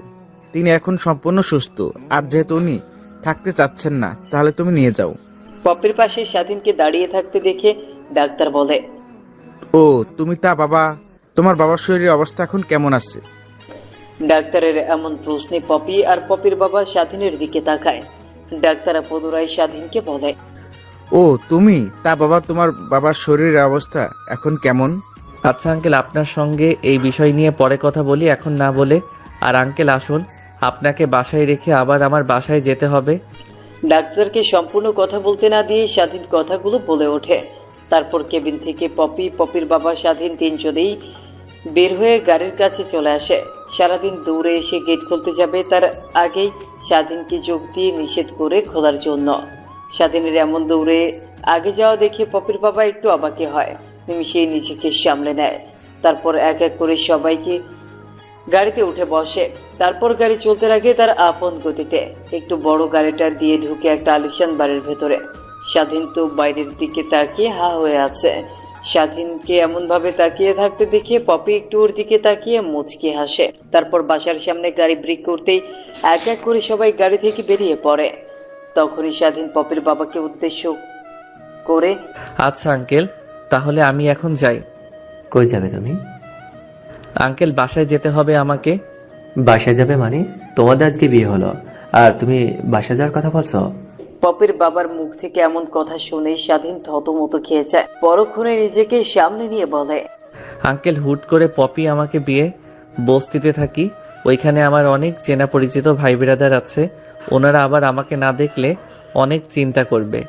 তিনি এখন সম্পূর্ণ সুস্থ, আর যেহেতু উনি থাকতে চাচ্ছেন না, তাহলে তুমি নিয়ে যাও। পপির পাশে স্বাধীনকে দাঁড়িয়ে থাকতে দেখে ডাক্তার বলে, ও তুমি তা বাবা, তোমার বাবার শরীরের অবস্থা এখন কেমন আছে? ডাক্তারের এমন প্রশ্নে পপি আর পপির বাবা স্বাধীনের দিকে তাকায়। ডাক্তার পুনরায় স্বাধীনকে বলে, ও তুমি তা বাবা, তোমার বাবার শরীরের অবস্থা এখন কেমন? আচ্ছা আঙ্কেল, আপনার সঙ্গে এই বিষয় নিয়ে পরে কথা বলি, এখন না বলে। আর আঙ্কেল আসুন, আপনাকে বাসায় রেখে আবার আমার বাসায় যেতে হবে। ডাক্তারকে সম্পূর্ণ কথা বলতে না দিয়ে স্বাধীন কথাগুলো বলে ওঠে। তারপর কেবিন থেকে পপি, পপির বাবা, স্বাধীন তিনজনেই বের হয়ে গাড়ির কাছে চলে আসে। সারাদিন দৌড়ে এসে গেট খুলতে যাবে, তার আগেই স্বাধীনকে যোগ দিয়ে নিষেধ করে খোলার জন্য। স্বাধীনের এমন দৌড়ে আগে যাওয়া দেখে পপির বাবা একটু অবাকে হয়। নিমিষেই নিজেকে সামলে নেয়। তারপর এক এক করে সবাইকে গাড়িতে উঠে বসে। তারপর গাড়ি চলতে লাগে তার আপন গতিতে। একটু বড় গাড়িটা দিয়ে ঢুকে একটা আলিশান বাড়ির ভেতরে। স্বাধীন তো বাইরের দিকে তাকিয়ে হা হয়ে আছে। স্বাধীনকে এমন ভাবে তাকিয়ে থাকতে দেখে পপি একটু ওর দিকে তাকিয়ে মুচকি হাসে। তারপর বাসার সামনে গাড়ি ব্রেক করতেই এক এক করে সবাই গাড়ি থেকে বেরিয়ে পড়ে। তখনই স্বাধীন পপির বাবাকে উদ্দেশ্য করে, আচ্ছা আঙ্কেল, তাহলে আমি এখন যাই। কই যাবে তুমি? আঙ্কেল, বাসায় যেতে হবে আমাকে। বাসায় যাবে মানে? তোমাদের আজকে বিয়ে হলো আর তুমি বাসায় যাওয়ার কথা বলছো? পপির বাবার মুখ থেকে এমন কথা শুনে স্বাধীন থতমত খেয়ে যায়। পরক্ষণে নিজেকে সামনে নিয়ে বলে, আঙ্কেল, হুট করে পপি আমাকে বিয়ে, বস্তিতে থাকি, ওইখানে আমার অনেক চেনা পরিচিত ভাই বিরাদার আছে। ওনারা আবার আমাকে না দেখলে অনেক চিন্তা করবে।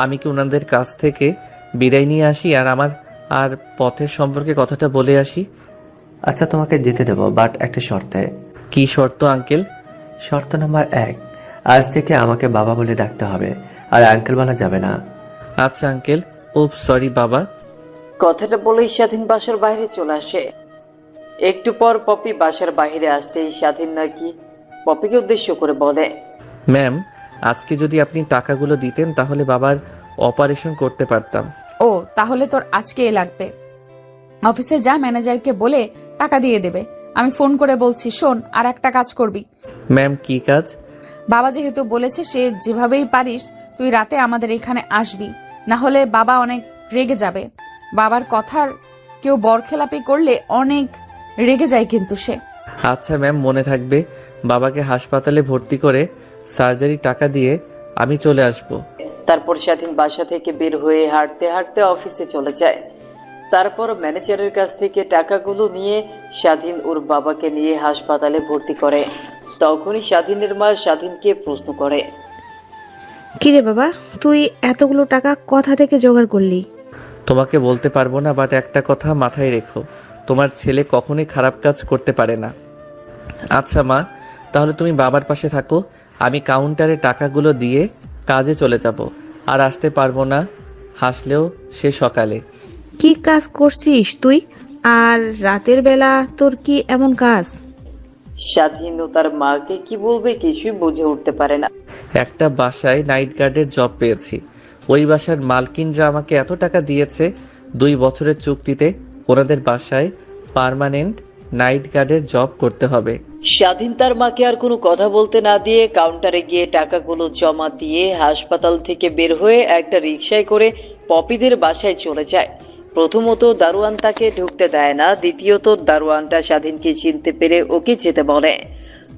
আমি কি ওনাদের কাছ থেকে বিদায় নিয়ে আসি আর আমার আর পথের সম্পর্কে কথাটা বলে আসি? আচ্ছা তোমাকে যেতে দেবো, বাট একটা শর্তে। কি শর্ত আঙ্কেল? শর্ত নাম্বার 1, আজ থেকে আমাকে বাবা বলে ডাকতে হবে, আর আঙ্কেল বলা যাবে না। আচ্ছা আঙ্কেল। ও সরি বাবা। কথাটা বলেই স্বাধীন বাসার বাইরে চলে আসে। একটু পর পপি বাসার বাইরে আসতেই স্বাধীন নাকি পপিকে উদ্দেশ্য করে বলে, ম্যাম, আজকে যদি আপনি টাকাগুলো দিতেন তাহলে বাবার অপারেশন করতে পারতাম। ও তাহলে তোর আজকেই লাগবে। অফিসে যা, ম্যানেজারকে বলে টাকা দিয়ে দেবে। আমি ফোন করে বলছি। শোন, আর একটা কাজ করবি। ম্যাম, কি কাজ? বাবা যেহেতু বলেছে, সে যেভাবেই পারিস তুই রাতে আমাদের এখানে আসবি, না হলে বাবা অনেক রেগে যাবে। বাবার কথার কেউ বরখেলাপি করলে অনেক রেগে যায় কিন্তু সে। আচ্ছা ম্যাম, মনে থাকবে। বাবাকে হাসপাতালে ভর্তি করে সার্জারি টাকা দিয়ে আমি চলে আসব। তারপর স্বাধীন বাসা থেকে বের হয়ে হাঁটতে হাঁটতে অফিসে চলে যায়। তারপর ম্যানেজারের কাছ থেকে টাকাগুলো নিয়ে স্বাধীন ওর বাবাকে নিয়ে হাসপাতালে ভর্তি করে। তখনই স্বাধীনের মা স্বাধীনকে প্রশ্ন করে, কিরে বাবা, তুই এতগুলো টাকা কোথা থেকে জোগাড় করলি? তোমাকে বলতে পারবো না, বাট একটা কথা মাথায় রেখো, তোমার ছেলে কখনোই খারাপ কাজ করতে পারে না। আচ্ছা মা, তাহলে তুমি বাবার পাশে থাকো, আমি কাউন্টারে টাকাগুলো দিয়ে কাজে চলে যাব। আর আসতে পারবো না, হাসলেও সে সকালে। কি কাজ করছিস তুই? আর রাতের বেলা তোর কি এমন কাজ? স্বাধীন ও তার মাকে কি বলবে কিছুই বুঝে উঠতে পারে না। একটা বাসায় নাইট গার্ডের জব পেয়েছি। ওই বাসার মালকিনরা আমাকে এত টাকা দিয়েছে 2 বছরের চুক্তিতে ওনাদের বাসায় পার্মানেন্ট নাইট গার্ডের জব করতে হবে। স্বাধীন তার মাকে আর কোনো কথা বলতে না দিয়ে কাউন্টারে গিয়ে টাকাগুলো জমা দিয়ে হাসপাতাল থেকে বের হয়ে একটা রিকশায় করে পপিদের বাসায় চলে যায়। প্রথমত দারোয়ান তাকে ঢুকতে দেয় না, দ্বিতীয়ত দারোয়ানটা স্বাধীনকে চিনতে পেরে ওকে যেতে বলে।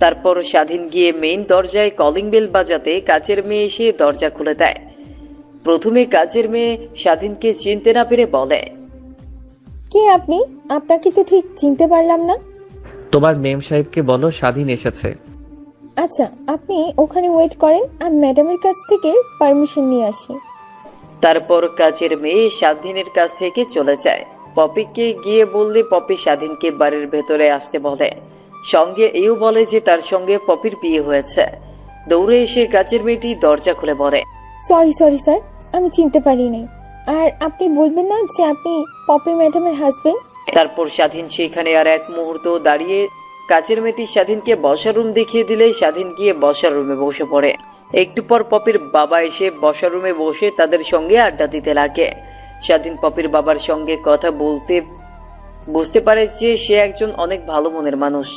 তারপর স্বাধীন গিয়ে মেইন দরজায় কলিং বেল বাজাতে কাজের মেয়ে এসে দরজা খুলে দেয়। প্রথমে কাজের মেয়ে স্বাধীনকে চিনতে না পেরে বলে, কে আপনি? আপনাকে তো ঠিক চিনতে পারলাম না। তোমার মেম সাহেবকে বলো স্বাধীন এসেছে। আচ্ছা, আপনি ওখানে ওয়েট করেন, আমি ম্যাডামের কাছ থেকে পারমিশন নিয়ে আসি। তারপর কাজের মেয়ে স্বাধীনের কাছ থেকে চলে যায়। পপিকে গিয়ে বললে পপি স্বাধীনকে বাড়ির ভেতরে আসতে বলে, সঙ্গে এও বলে যে তার সঙ্গে পপির বিয়ে হয়েছে। দৌড়ে এসে কাজের মেয়েটি দরজা খুলে বলে, সরি স্যার, আমি চিনতে পারিনি। আর আপনি বলবেন না যে আপনি পপি ম্যাডামের হাজবেন্ড? তারপর স্বাধীন সেখানে আর এক মুহূর্ত দাঁড়িয়ে কাজের মেয়েটি স্বাধীনকে বসার রুম দেখিয়ে দিলে স্বাধীন গিয়ে বসার রুমে বসে পড়ে। একটু পর পপির বাবা এসে বসার রুমে বসে তাদের সঙ্গে আড্ডা দিতে লাগে। স্বাধীন পপির বাবার সঙ্গে কথা বলতে বুঝতে পারে যে সে একজন অনেক ভালো মনের মানুষ।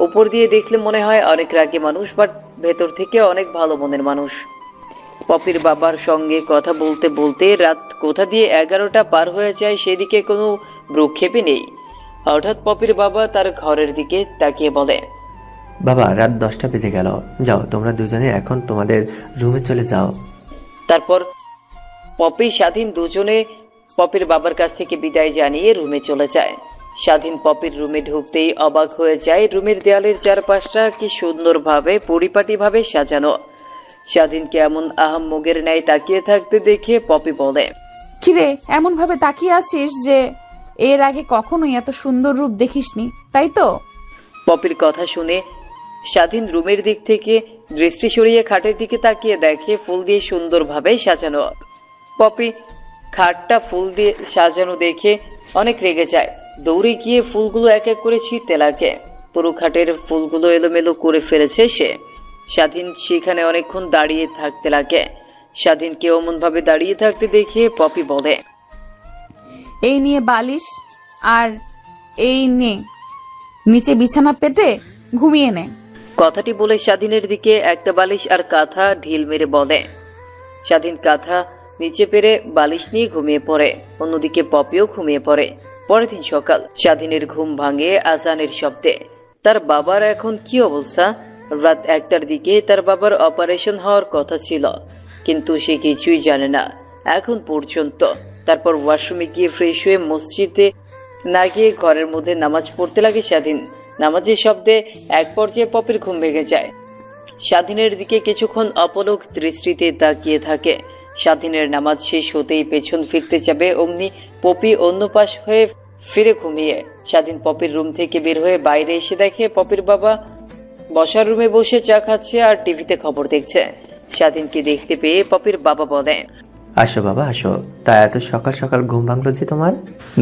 উপর দিয়ে দেখলে মনে হয় অনেক রাগী মানুষ, বাট ভেতর থেকে অনেক ভালো মনের মানুষ। পপির বাবার সঙ্গে কথা বলতে বলতে রাত কোথা দিয়ে 11টা পার হয়ে যায়, সেদিকে কোনো ভ্রুক্ষেপই নেই। হঠাৎ পপির বাবা তার ঘরের দিকে তাকিয়ে বলে, বাবা রাত 10টা বেজে গেল, যাও তোমরা দুজনে এখন তোমাদের রুমে চলে যাও। তারপর পপি স্বাধীন দুজনে পপির বাবার কাছ থেকে বিদায় জানিয়ে রুমে চলে যায়। স্বাধীন পপির রুমে ঢুকতেই অবাক হয়ে যায়। রুমের দেয়ালের চারপাশটা কি সুন্দরভাবে পরিপাটিভাবে সাজানো। স্বাধীনকে এমন আহাম্মগের ন্যায় তাকিয়ে থাকতে দেখে পপি বলে, কিরে, এমন ভাবে তাকিয়ে আছিস যে এর আগে কখনোই এত সুন্দর রূপ দেখিসনি, তাই তো? পপির কথা শুনে স্বাধীন রুমের দিক থেকে দৃষ্টি সরিয়ে খাটের দিকে তাকিয়ে দেখে ফুল দিয়ে সুন্দরভাবে সাজানো। পপি খাটটা ফুল দিয়ে সাজানো দেখে অনেক রেগে যায়। দৌড়ে গিয়ে ফুলগুলো এক এক করে ছিঁড়তে লাগে। পুরো খাটের ফুলগুলো এলোমেলো করে ফেলেছে সে। স্বাধীন সেখানে অনেকক্ষণ দাঁড়িয়ে থাকতে লাগে। স্বাধীনকে অমন ভাবে দাঁড়িয়ে থাকতে দেখে পপি বলে, এই নিয়ে বালিশ আর এই নে নিচে বিছানা পেতে ঘুমিয়ে নে। কথাটি বলে স্বাধীনের দিকে একটা বালিশ আর কাঁথা ঢিল মেরে বলে। স্বাধীন কাঁথা নিচে পেরে বালিশ নিয়ে ঘুমিয়ে পড়ে। অন্যদিকে পপিও ঘুমিয়ে পড়ে। পরের দিন সকাল, স্বাধীনের ঘুম ভাঙে আজানের শব্দে। তার বাবার এখন কি অবস্থা? রাত 1টার দিকে তার বাবার অপারেশন হওয়ার কথা ছিল, কিন্তু সে কিছুই জানে না এখন পর্যন্ত। তারপর ওয়াশরুমে গিয়ে ফ্রেশ হয়ে মসজিদে না গিয়ে ঘরের মধ্যে নামাজ পড়তে লাগে স্বাধীন। নামাজের শব্দে এক পর্যায়ে পপির ঘুম ভেঙে যায়। স্বাধীনের দিকে কিছুক্ষণ অপলক দৃষ্টিতে তাকিয়ে থাকে। স্বাধীনের নামাজ শেষ হতেই পেছন ফিরতে যাবে, অমনি পপি অন্য পাশ হয়ে ফিরে ঘুমিয়ে। স্বাধীন পপির রুম থেকে বের হয়ে বাইরে এসে দেখে পপির বাবা বসার রুমে বসে চা খাচ্ছে আর টিভিতে খবর দেখছে। স্বাধীনকে দেখতে পেয়ে পপির বাবা বলে, আসো বাবা আসো। তা এত সকাল সকাল ঘুম ভাঙলো যে তোমার?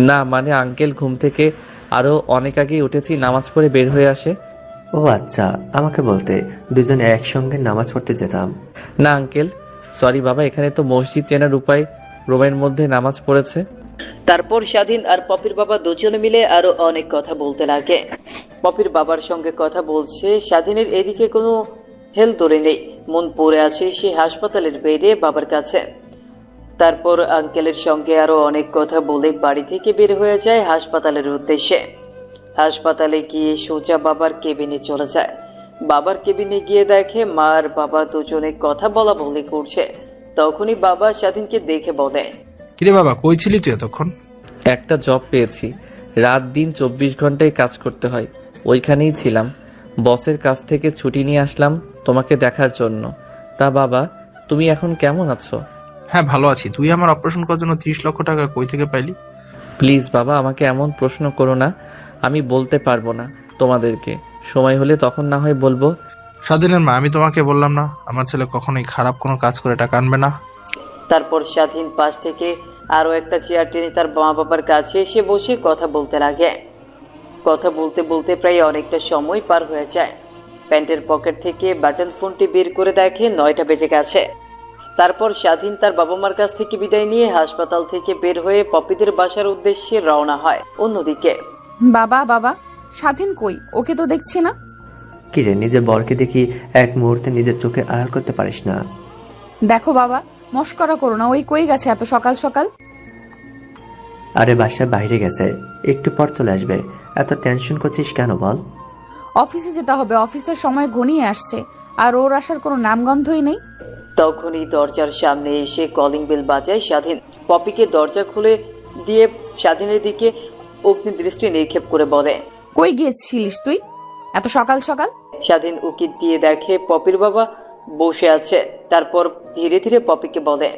না মানে আঙ্কেল, ঘুম থেকে আরো অনেক আগেই উঠেছি, নামাজ পড়ে বের হয়ে আসে। ও আচ্ছা, আমাকে বলতে দুজনে একসঙ্গে নামাজ পড়তে যেতাম। না আঙ্কেল, সরি বাবা, এখানে তো মসজিদ চেনার উপায়, রুমের মধ্যে নামাজ পড়েছে। তারপর স্বাধীন আর পপির বাবা দুজনে মিলে আরো অনেক কথা বলতে লাগে। পপির বাবার সঙ্গে কথা বলছে। স্বাধীনের এদিকে কোনো হেল ধরে নেই, মন পড়ে আছে সে হাসপাতালের বেডে বাবার কাছে। তারপর আঙ্কেলের সঙ্গে আরো অনেক কথা বলে বাড়ি থেকে বের হয়ে যায় হাসপাতালের উদ্দেশ্যে। হাসপাতালে গিয়ে সোজা বাবার কেবিনে চলে যায়। বাবার কেবিনে গিয়ে দেখে মা আর বাবা দুজনে কথা বলা বলি করছে। তখনই বাবা স্বাধীনকে দেখে বলে, কিরে বাবা, কই ছিলি তুই এতক্ষণ? একটা জব পেয়েছি, রাত দিন 24 ঘন্টায় কাজ করতে হয়, ওইখানেই ছিলাম। বসের কাছ থেকে ছুটি নিয়ে আসলাম তোমাকে দেখার জন্য। তা বাবা, তুমি এখন কেমন আছো? হ্যাঁ ভালো আছি। তুই আমার অপারেশন করার জন্য 30 লক্ষ টাকা কই থেকে পাইলি? প্লিজ বাবা, আমাকে এমন প্রশ্ন করো না, আমি বলতে পারবো না তোমাদেরকে, সময় হলে তখন না হয় বলবো। স্বাধীনের মা, আমি তোমাকে বললাম না আমার ছেলে কখনোই খারাপ কোনো কাজ করে টাকা আনবে না? তারপর স্বাধীন পাশ থেকে আরো একটা চেয়ার টেনে তার মা বাবার কাছে এসে বসে কথা বলতে লাগে। কথা বলতে বলতে প্রায় অনেকটা সময় পার হয়ে যায়। প্যান্টের পকেট থেকে বাটন ফোনটি বের করে দেখে 9টা বেজে গেছে। তারপর স্বাধীন তার বাবা মার কাছ থেকে বিদায় নিয়ে হাসপাতাল থেকে বের হয়ে পপিদের বাসার উদ্দেশ্যে রওনা হয়। অন্যদিকে বাবা, স্বাধীন কই? ওকে তো দেখছি না। কিরে, নিজের বরকে দেখি এক মুহূর্তে নিজের চোখে আড়াল করতে পারিস না? দেখো বাবা, মস্করা করো না, ওই কই গেছে এত সকাল সকাল? আরে বাসার বাইরে গেছে, একটু পর চলে আসবে। এত টেনশন করছিস কেন বল? অফিসে যেতে হবে, অফিসের সময় ঘনিয়ে আসছে, আর ওর আসার কোনো নামগন্ধই নেই। তখনই দরজার সামনে এসে কলিং বেল বাজায় স্বাধীন। পপিকে দরজা খুলে দিয়ে স্বাধীনের দিকে অগ্নি দৃষ্টি নিক্ষেপ করে বলে, কই গিয়েছিলিস তুই এত সকাল সকাল? স্বাধীন উকিল দিয়ে দেখে পপির বাবা বসে আছে। তারপর ধীরে ধীরে পপিকে বলে,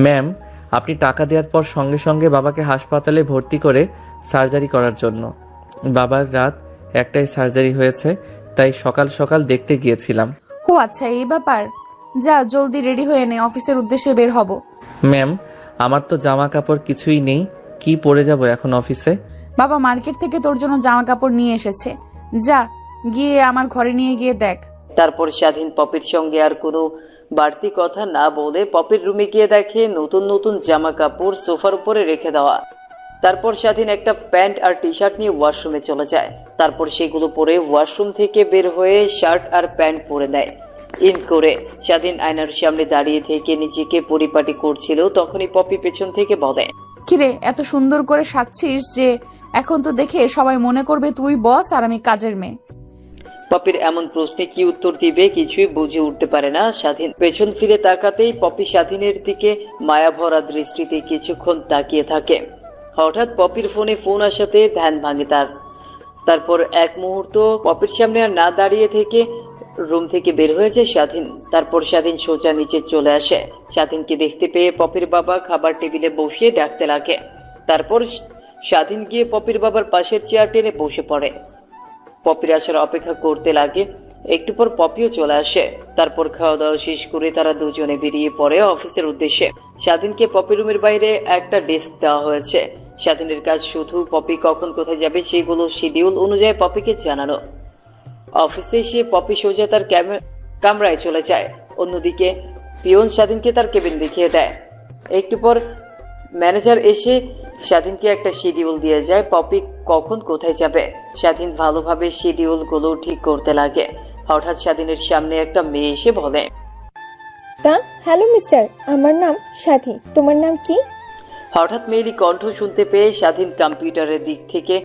ম্যাম, আপনি টাকা দেওয়ার পর সঙ্গে সঙ্গে বাবাকে হাসপাতালে ভর্তি করে সার্জারি করার জন্য। বাবার রাত 1টায় সার্জারি হয়েছে, তাই সকাল সকাল দেখতে গিয়েছিলাম। ও আচ্ছা, এই ব্যাপার। যা জলদি রেডি হয়ে নে, অফিসের উদ্দেশ্যে বের হব। ম্যাম, আমার তো জামা কাপড় কিছুই নেই, কি পরে যাব এখন অফিসে? বাবা মার্কেট থেকে তোর জন্য জামা কাপড় নিয়ে এসেছে, যা গিয়ে আমার ঘরে নিয়ে গিয়ে দেখ। তারপর স্বাধীন পপির সঙ্গে আর কোনো বাড়তি কথা না বলে পপির রুমে গিয়ে দেখে নতুন নতুন জামা কাপড় সোফার উপরে রেখে দেওয়া। তারপর স্বাধীন একটা প্যান্ট আর টি শার্ট নিয়ে ওয়াশরুমে চলে যায়। তারপর সেগুলো পরে ওয়াশরুম থেকে বের হয়ে শার্ট আর প্যান্ট পরে দেয়। ইন করে স্বাধীন আয়নার সামনে দাঁড়িয়ে থেকে নিজেকে পরিপাটি করছিল, তখনই পপি পেছন থেকে বলে, কিরে, এত সুন্দর করে সাজছিস যে এখন তো দেখে সবাই মনে করবে তুই বস আর আমি কাজের মেয়ে। পপির এমন প্রশ্নে কি উত্তর দিবে কিছুই বুঝে উঠতে পারে না স্বাধীন। পেছন ফিরে তাকাতেই পপি স্বাধীনের দিকে মায়াভরা দৃষ্টিতে কিছুক্ষণ তাকিয়ে থাকে। হঠাৎ পপির ফোন আসাতে ধ্যান ভাঙে তার। তারপর এক মুহূর্ত পপির সামনে আর না দাঁড়িয়ে থেকে রুম থেকে বের হয়ে যায় স্বাধীন। তারপর স্বাধীন সোজা নিচে চলে আসে। স্বাধীনকে দেখতে পেয়ে পপির বাবা খাবার টেবিলে বসিয়ে ডাকতে লাগে। তারপর স্বাধীন গিয়ে পপির বাবার পাশের চেয়ার টেনে বসে পড়ে। পপির আসার অপেক্ষা করতে লাগে। একটু পর পপিও চলে আসে। তারপর খাওয়া দাওয়া শেষ করে তারা দুজনে বেরিয়ে পড়ে অফিসের উদ্দেশ্যে। স্বাধীনকে পপি রুমের বাইরে একটা ডেস্ক দেওয়া হয়েছে। স্বাধীনের কাজ শুধু পপি কখন কোথায় যাবে সেগুলো শিডিউল অনুযায়ী পপিকে জানানো। অফিসে এসে পপি সোজা তার কামরায় চলে যায়। অন্যদিকে পিয়ন স্বাধীনকে তার কেবিন দেখিয়ে দেয়। একটু পর ম্যানেজার এসে স্বাধীনকে একটা শিডিউল দিয়ে যায় পপি কখন কোথায় যাবে। স্বাধীন ভালোভাবে শিডিউলগুলো ঠিক করতে লাগে। হঠাৎ স্বাধীনের সামনে একটা মেয়ে এসে বলে, তা হ্যালো মিস্টার, আমার নাম সাথী, তোমার নাম কি? হঠাৎ মেয়েলি কণ্ঠ শুনতে পেয়ে স্বাধীন কম্পিউটারের দিক থেকে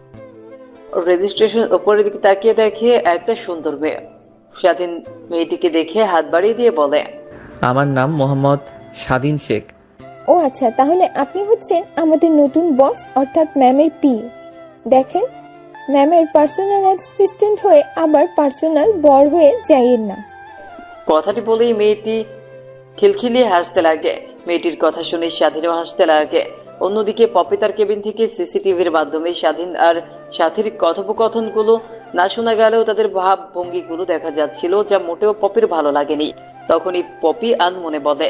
রেজিস্ট্রেশন উপরের দিকে তাকিয়ে দেখে একটা সুন্দর মেয়ে। স্বাধীন মেয়েটিকে দেখে হাত বাড়িয়ে দিয়ে বলে, আমার নাম মোহাম্মদ স্বাধীন শেখ। ও আচ্ছা, তাহলে আপনি হচ্ছেন আমাদের নতুন বস অর্থাৎ ম্যামের পি। দেখেন, ম্যামের পার্সোনাল অ্যাসিস্ট্যান্ট হয়ে আবার পার্সোনাল বর হয়ে যাইয়েন না। কথাটি বলেই মেয়েটি খিলখিলিয়ে হাসতে লাগে। মেয়েটির কথা শুনে স্বাধীনও হাসতে লাগে। অন্যদিকে পপি তার কেবিন থেকে সিসিটিভির মাধ্যমে স্বাধীন আর সাথীর কথোপকথনগুলো না শোনা গেলেও তাদের ভাব ভঙ্গিগুলো দেখা যাচ্ছিল, যা মোটেও পপির ভালো লাগেনি। তখনই পপি আনমনে বলে,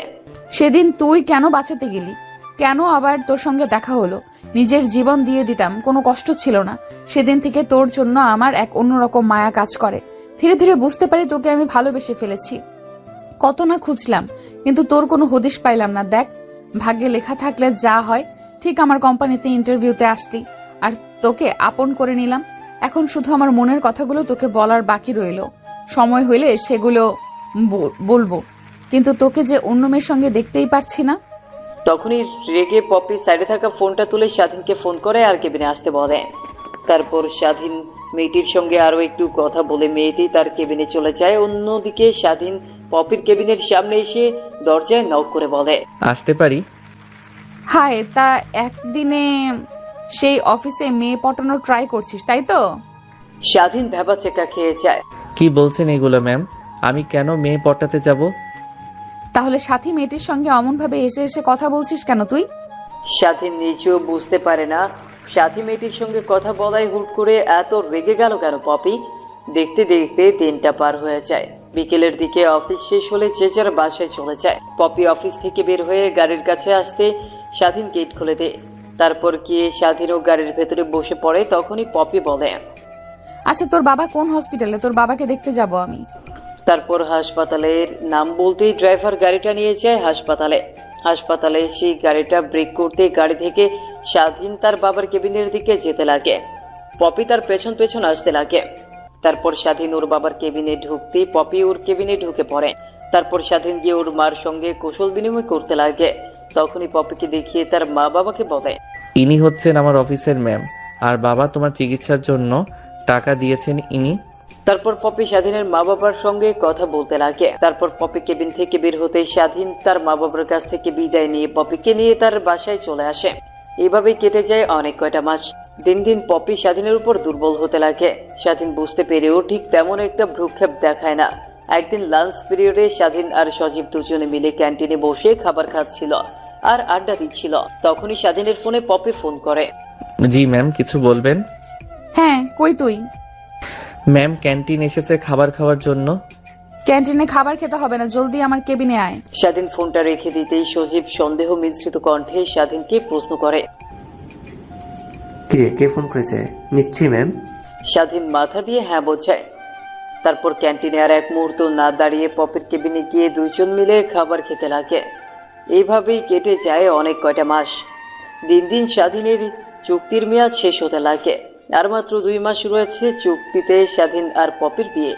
সেদিন তুই কেন বাঁচাতে গেলি? কেন আবার তোর সঙ্গে দেখা হলো? নিজের জীবন দিয়ে দিতাম, কোনো কষ্ট ছিল না। সেদিন থেকে তোর জন্য আমার এক অন্যরকম মায়া কাজ করে। ধীরে ধীরে বুঝতে পারি তোকে আমি ভালোবেসে ফেলেছি। কত না খুঁজলাম, কিন্তু তোর কোনো হদিশ পাইলাম না। দেখ, ভাগ্যে লেখা থাকলে যা হয়। ঠিক আমার কোম্পানিতে ইন্টারভিউতে আসলি আর তোকে আপন করে নিলাম। এখন শুধু আমার মনের কথাগুলো তোকে বলার বাকি রইল। সময় হইলে সেগুলো বলবো, কিন্তু তোকে যে অন্য মেয়ের সঙ্গে দেখতেই পারছি না। তখনই রেগে পপি সাইডে থাকা ফোনটা তুলে স্বাধীনকে ফোন করে আর কেবিনে আসতে বলে। তারপর স্বাধীন মেয়েটির সঙ্গে আরো একটু কথা বলে মেয়েটি তার কেবিনে চলে যায়। অন্যদিকে স্বাধীন পপির কেবিনের সামনে এসে দরজায় নক করে বলে, আসতে পারি? হায়, তা একদিনে সেই অফিসে মেয়ে পটানোর ট্রাই করছিস, তাই তো? স্বাধীন ভেবা চেকা খেয়ে যায়। কি বলছেন এগুলো ম্যাম? আমি কেন মেয়ে পটাতে যাব? তাহলে সাথী মেয়েটির সঙ্গে অমন ভাবে এসে এসে কথা বলছিস কেন তুই? স্বাধীন নিজেও বুঝতে পারে না সাথী মেয়েটির সঙ্গে কথা বলাই হুট করে এত রেগে গেল কেন পপি। দেখতে দেখতে দিনটা পার হয়ে যায়। বিকেলের দিকে অফিস শেষ হলে যে যার বাসায় চলে যায়। পপি অফিস থেকে বের হয়ে গাড়ির কাছে আসতে স্বাধীন গেট খুলে দেয়। তারপর গিয়ে স্বাধীনও গাড়ির ভেতরে বসে পড়ে। তখনই পপি বলে, আচ্ছা, তোর বাবা কোন হসপিটালে? তোর বাবাকে দেখতে যাব আমি। তারপর হাসপাতালের নাম বলতেই ড্রাইভার গাড়িটা নিয়ে যায় হাসপাতালে সেই গাড়িটা ব্রেক করতে গাড়ি থেকে স্বাধীন তার বাবার কেবিনের দিকে যেতে লাগে। পপি তার পেছন পেছন আসতে লাগে। তারপর স্বাধীন ওর বাবার কেবিনে ঢুকতেই পপি ওর কেবিনে ঢুকে পড়ে। তারপর স্বাধীন গিয়ে ওর মার সঙ্গে কুশল বিনিময় করতে লাগে। তখনই পপিকে দেখিয়ে তার মা বাবাকে বলে, ইনি হচ্ছেন আমার অফিসের ম্যাম, আর বাবা তোমার চিকিৎসার জন্য টাকা দিয়েছেন ইনি। তারপর পপি স্বাধীনের মা বাবার সঙ্গে কথা বলতে লাগে। তারপর পপি কেবিন থেকে বের হতে স্বাধীন তার মা বাবার কাছ থেকে বিদায় নিয়ে পপিকে নিয়ে তার বাসায় চলে আসে। এভাবেই কেটে যায় অনেক কয়টা মাস। দিন দিন পপি স্বাধীনের উপর দুর্বল হতে লাগে। স্বাধীন বুঝতে পেরেও ঠিক তেমন একটা ভ্রুক্ষেপ দেখায় না। একদিন লাঞ্চ পিরিয়ডে স্বাধীন আর সজীব দুজনে মিলে ক্যান্টিনে বসে খাবার খাচ্ছিল আর আড্ডা দিচ্ছিল। তখনই স্বাধীনের ফোনে পপি ফোন করে। জি ম্যাম, কিছু বলবেন? হ্যাঁ, কই তুই? ম্যাম, ক্যান্টিন এসেছে খাবার খাওয়ার জন্য। ক্যান্টিনে খাবার খেতে হবে না, জলদি আমার কেবিনে আয়। স্বাধীন ফোনটা রেখে দিতেই সজীব সন্দেহ মিশ্রিত কণ্ঠে স্বাধীনকে প্রশ্ন করে। কে ফোন করেছে? নিচ্ছি ম্যাম। স্বাধীন মাথা দিয়ে হ্যাঁ বোঝায়। তারপর ক্যান্টিনে আর এক মুহূর্ত না দাঁড়িয়ে পপির কেবিনে গিয়ে দুইজন মিলে খাবার খেতে লাগে। এইভাবেই কেটে যায় অনেক কয়টা মাস। দিন দিন স্বাধীনের চুক্তির মেয়াদ শেষ হতে লাগে। আর মাত্র 2 মাস রয়েছে চুক্তিতে স্বাধীন আর পপির বিয়ে।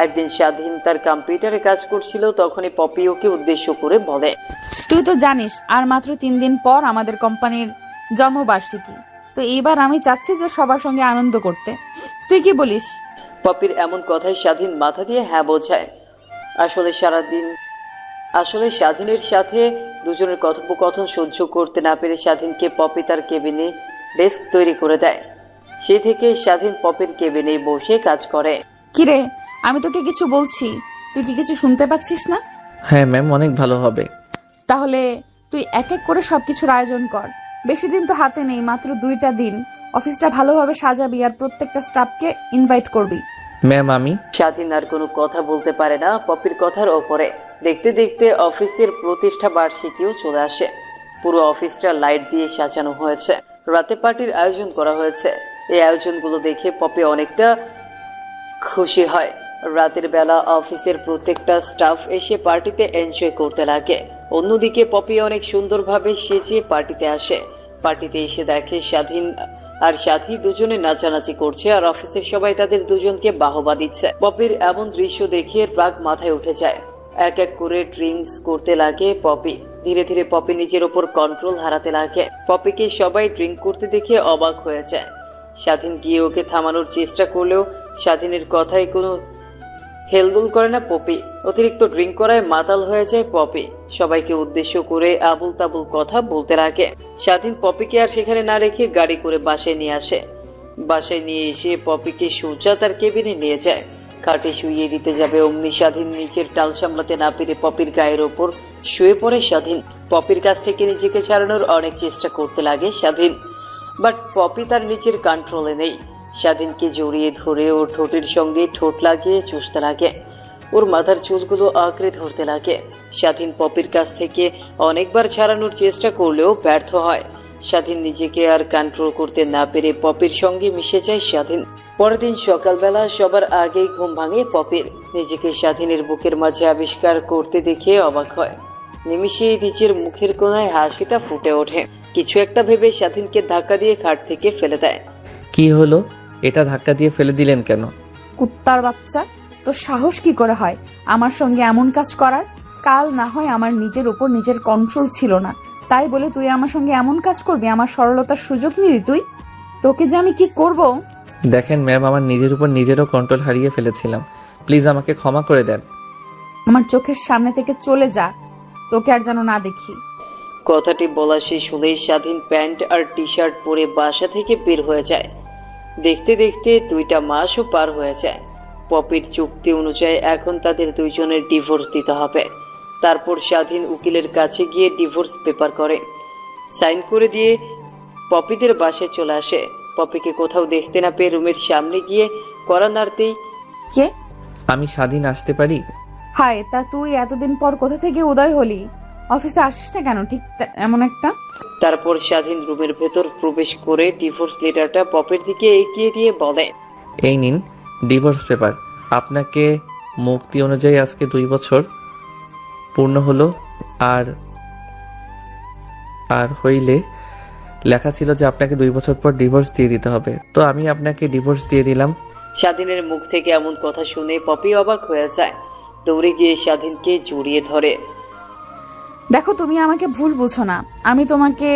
একদিন স্বাধীন তার কম্পিউটারে কাজ করছিল, তখনই পপি ওকে উদ্দেশ্য করে বলে, তুই তো জানিস আর মাত্র 3 দিন পর আমাদের কোম্পানির জন্মবার্ষিকী। তো এইবার আমি চাচ্ছি যে সবার সঙ্গে আনন্দ করতে। তুই কি বলিস? পপির এমন কথায় স্বাধীন মাথা দিয়ে হ্যাঁ বোঝায়। আসলে স্বাধীনের সাথে দুজনের কথোপকথন সহ্য করতে না পেরে স্বাধীনকে পপি তার কেবিনে ডেস্ক তৈরি করে দেয়। সেই থেকে স্বাধীন পপির কেবিনে বসে কাজ করে। কিরে, আমি তোকে কিছু বলছি, তুই কি কিছু শুনতে পাচ্ছিস না? হ্যাঁ ম্যাম, অনেক ভালো হবে। তাহলে তুই এক এক করে সবকিছুর আয়োজন কর। বেশি দিন তো হাতে নেই, মাত্র 2টা দিন। অফিসটা ভালোভাবে সাজাবি আর প্রত্যেকটা স্টাফকে ইনভাইট করবি। ম্যাম, আমি স্বাধীন আর কোনো কথা বলতে পারে না পপির কথার ওপরে। দেখতে দেখতে অফিসের প্রতিষ্ঠা বার্ষিকীও চলে আসে। পুরো অফিসটা লাইট দিয়ে সাজানো হয়েছে। রাতে পার্টির আয়োজন করা হয়েছে। এই আয়োজনগুলো দেখে পপি অনেকটা খুশি হয়। রাতের বেলা অফিসের প্রত্যেকটা স্টাফ এসে পার্টিতে এনজয় করতে লাগে। অন্যদিকে পপি অনেক সুন্দরভাবে সেজে পার্টিতে আসে। পার্টিতে এসে দেখে স্বাধীন আর সাথী দুজনে নাচানাচি করছে আর অফিসের সবাই তাদের দুজনকে বাহবা দিচ্ছে। পপির এমন দৃশ্য দেখে রাগ মাথায় উঠে যায়। এক এক করে ড্রিঙ্কস করতে লাগে পপি। ধীরে ধীরে পপি নিজের ওপর কন্ট্রোল হারাতে লাগে। পপিকে সবাই ড্রিঙ্ক করতে দেখে অবাক হয়ে যায়। স্বাধীন গিয়ে ওকে থামানোর চেষ্টা করলেও স্বাধীনের কথায় কোনো হেলদোল করে না পপি। অতিরিক্ত ড্রিঙ্ক করায় মাতাল হয়ে যায় পপি। সবাইকে উদ্দেশ্য করে আবুল তাবুল কথা বলতে লাগে। স্বাধীন পপিকে আর সেখানে না রেখে গাড়ি করে বাসায় নিয়ে আসে। বাসায় নিয়ে এসে পপিকে সোজা তার কেবিনে নিয়ে যায়। খাটে শুইয়ে দিতে যাবে অমনি স্বাধীন নিচের টাল সামলাতে না পেরে পপির গায়ের ওপর শুয়ে পড়ে স্বাধীন। পপির কাছ থেকে নিজেকে ছাড়ানোর অনেক চেষ্টা করতে লাগে স্বাধীন, বাট পপি তার নিজের কন্ট্রোলে নেই। স্বাধীনকে জড়িয়ে ধরে ওর ঠোঁটের সঙ্গে ঠোঁট লাগিয়ে চুষতে লাগে। ওর মাথার চুলগুলো আঁকড়ে ধরতে লাগে। স্বাধীন পপির কাছ থেকে অনেকবার ছাড়ানোর চেষ্টা করলেও ব্যর্থ হয়। স্বাধীন নিজেকে আর কন্ট্রোল করতে না পেরে পপির সঙ্গে মিশে যায় স্বাধীন। পরের দিন সকালবেলা সবার আগেই ঘুম ভাঙে পপির। নিজেকে স্বাধীনের বুকের মাঝে আবিষ্কার করতে দেখে অবাক হয়। নিমিষেই নিচের মুখের কোণায় হাসিটা ফুটে ওঠে। কিছু একটা ভেবে স্বাধীনকে ধাক্কা দিয়ে খাট থেকে ফেলে দেয়। কি হলো? এটা ধাক্কা দিয়ে ফেলে দিলেন কেন? কুত্তার বাচ্চা, তোর সাহস কি করে হয় আমার সঙ্গে এমন কাজ করার? কাল না হয় আমার নিজের উপর নিজের কন্ট্রোল ছিল না, তাই বলে তুই আমার সঙ্গে এমন কাজ করবি? আমার সরলতার সুযোগ নিলি তুই? তোকে যে আমি কি করব? দেখেন ম্যাম, আমার নিজের উপর নিজেরও কন্ট্রোল হারিয়ে ফেলেছিলাম। প্লিজ আমাকে ক্ষমা করে দেন। আমার চোখের সামনে থেকে চলে যা, তোকে আর যেন না দেখি। কথাটি বলা শেষ হলেই স্বাধীন প্যান্ট আর টি শার্ট পরে বাসা থেকে বের হয়ে যায়। দেখতে দেখতে 2টা মাসও পার হয়ে যায়। পপির চুক্তি অনুযায়ী এখন তাদের দুইজনের ডিভোর্স দিতে হবে। তারপর স্বাধীন উকিলের কাছে গিয়ে ডিভোর্স পেপার করে সাইন করে দিয়ে পপিদের বাসায় চলে আসে। পপিকে কোথাও দেখতে না পেয়ে রুমের সামনে গিয়ে কড়া নাড়তেই, কে? আমি স্বাধীন, আসতে পারি? হায়, তা তুই এতদিন পর কোথা থেকে উদয় হলি? অফিসে আসিস না কেন ঠিক এমন একটা? তারপর স্বাধীন রুমের ভেতর প্রবেশ করে ডিভোর্স লেটারটা পপির দিকে এগিয়ে দিয়ে বলে, এই নিন ডিভোর্স পেপার। আপনাকে মুক্তি অনুযায়ী আজকে 2 বছর পূর্ণ হলো। আর হইলে লেখা ছিল যে আপনাকে 2 বছর পর ডিভোর্স দিয়ে দিতে হবে, তো আমি আপনাকে ডিভোর্স দিয়ে দিলাম। স্বাধীনের মুখ থেকে এমন কথা শুনে পপি অবাক হয়ে যায়। দৌড়ে গিয়ে স্বাধীনকে জড়িয়ে ধরে। দেখো, তুমি আমাকে ভুল বুঝো না। আমি তোমাকে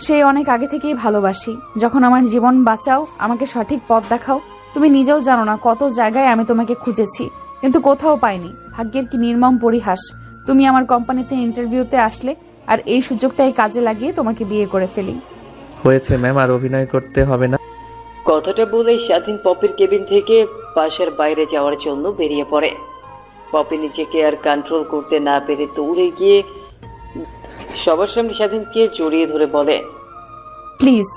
সেই অনেক আগে থেকেই ভালোবাসি। যখন আমার জীবন বাঁচাও, আমাকে সঠিক পথ দেখাও। তুমি নিজেও জানো না কত জায়গায় আমি তোমাকে খুঁজেছি, কিন্তু কোথাও পাইনি। ভাগ্যের কি নির্মম পরিহাস, তুমি আমার কোম্পানিতে ইন্টারভিউতে আসলে আর এই সুযোগটাই কাজে লাগিয়ে তোমাকে বিয়ে করে ফেলি। হয়েছে ম্যাম, আর অভিনয় করতে হবে না। কথাটা বলে স্বাধীন পপির কেবিন থেকে বাসার বাইরে যাওয়ার জন্য বেরিয়ে পড়ে। পপি নিজেকে আর কন্ট্রোল করতে না পেরে দৌড়ে গিয়ে সবার সামনে স্বাধীনকে জড়িয়ে ধরে বলে, প্লিজ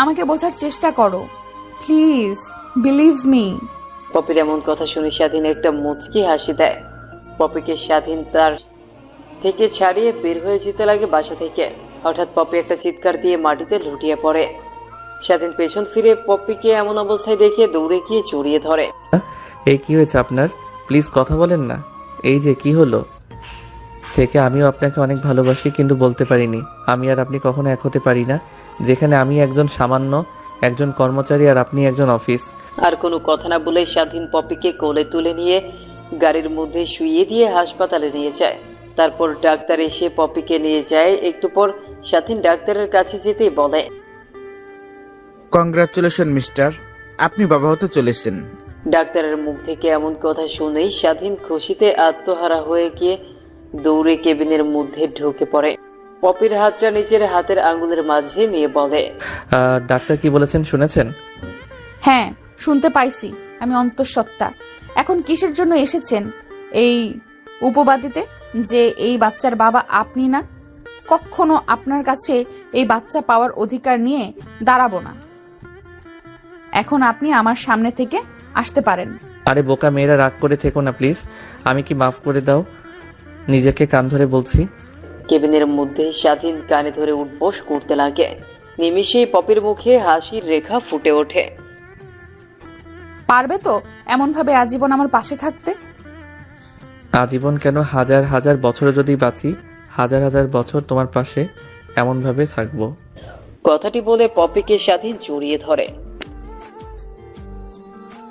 আমাকে বোঝার চেষ্টা করো, প্লিজ বিলিভ মি। পপির এমন কথা শুনে স্বাধীন একটা মুচকি হাসি দেয়। পপিকে স্বাধীন তার থেকে ছাড়িয়ে বের হয়ে যেতে লাগে বাসা থেকে। হঠাৎ পপি একটা চিৎকার দিয়ে মাটিতে লুটিয়ে পড়ে। স্বাধীন পেছন ফিরে পপিকে এমন অবস্থায় দেখে দৌড়ে গিয়ে জড়িয়ে ধরে। এই কি হয়েছে আপনার? প্লিজ কথা বলেন না। এই যে কি হলো থেকে আমিও আপনাকে অনেক ভালোবাসি, কিন্তু বলতে পারিনি। আমি আর আপনি কখনো এক হতে পারি না, যেখানে আমি একজন সামান্য একজন কর্মচারী আর আপনি একজন অফিস। আর কোনো কথা না বলে স্বাধীন পপিকে কোলে তুলে নিয়ে গাড়ির মধ্যে শুইয়ে দিয়ে হাসপাতালে নিয়ে যায়। তারপর ডাক্তার এসে পপিকে নিয়ে যায়। একটু পর স্বাধীন ডাক্তারের কাছে যেতেই বলে, কংগ্রাচুলেশন মিস্টার, আপনি বাবা হতে চলেছেন। ডাক্তারের মুখ থেকে এমন কথা শুনেই স্বাধীন খুশিতে আত্মহারা হয়ে গিয়ে দৌড়ে কেবিনের মধ্যে ঢুকে পড়ে। পপির হাতটা নিজের হাতের আঙ্গুলের মাঝে নিয়ে বলে, ডাক্তার কি বলেছেন শুনেছেন? হ্যাঁ, শুনতে পাইছি। আমি অন্তঃসত্ত্বা। এখন কিসের জন্য এসেছেন এই উপবাদিতে যে এই বাচ্চার বাবা আপনি না? কখনো আপনার কাছে এই বাচ্চা পাওয়ার অধিকার নিয়ে দাঁড়াবো না। এখন আপনি আমার সামনে থেকে আসতে পারেন। আরে বোকা মেয়েরা, রাগ করে থেকো না প্লিজ। আমি কি মাফ করে দাও, নিজেকে কান ধরে বলছি। কেবিনের মধ্যে স্বাধীন কানে ধরে উঠবোস করতে লাগে। নিমিষেই পপির মুখে হাসির রেখা ফুটে ওঠে। পারবে তো এমন ভাবে আজীবন আমার পাশে থাকতে? আজীবন কেন, হাজার হাজার বছরে যদি বাঁচি, হাজার হাজার বছর তোমার পাশে এমন ভাবে থাকবো। কথাটি বলে পপিকে স্বাধীন জড়িয়ে ধরে।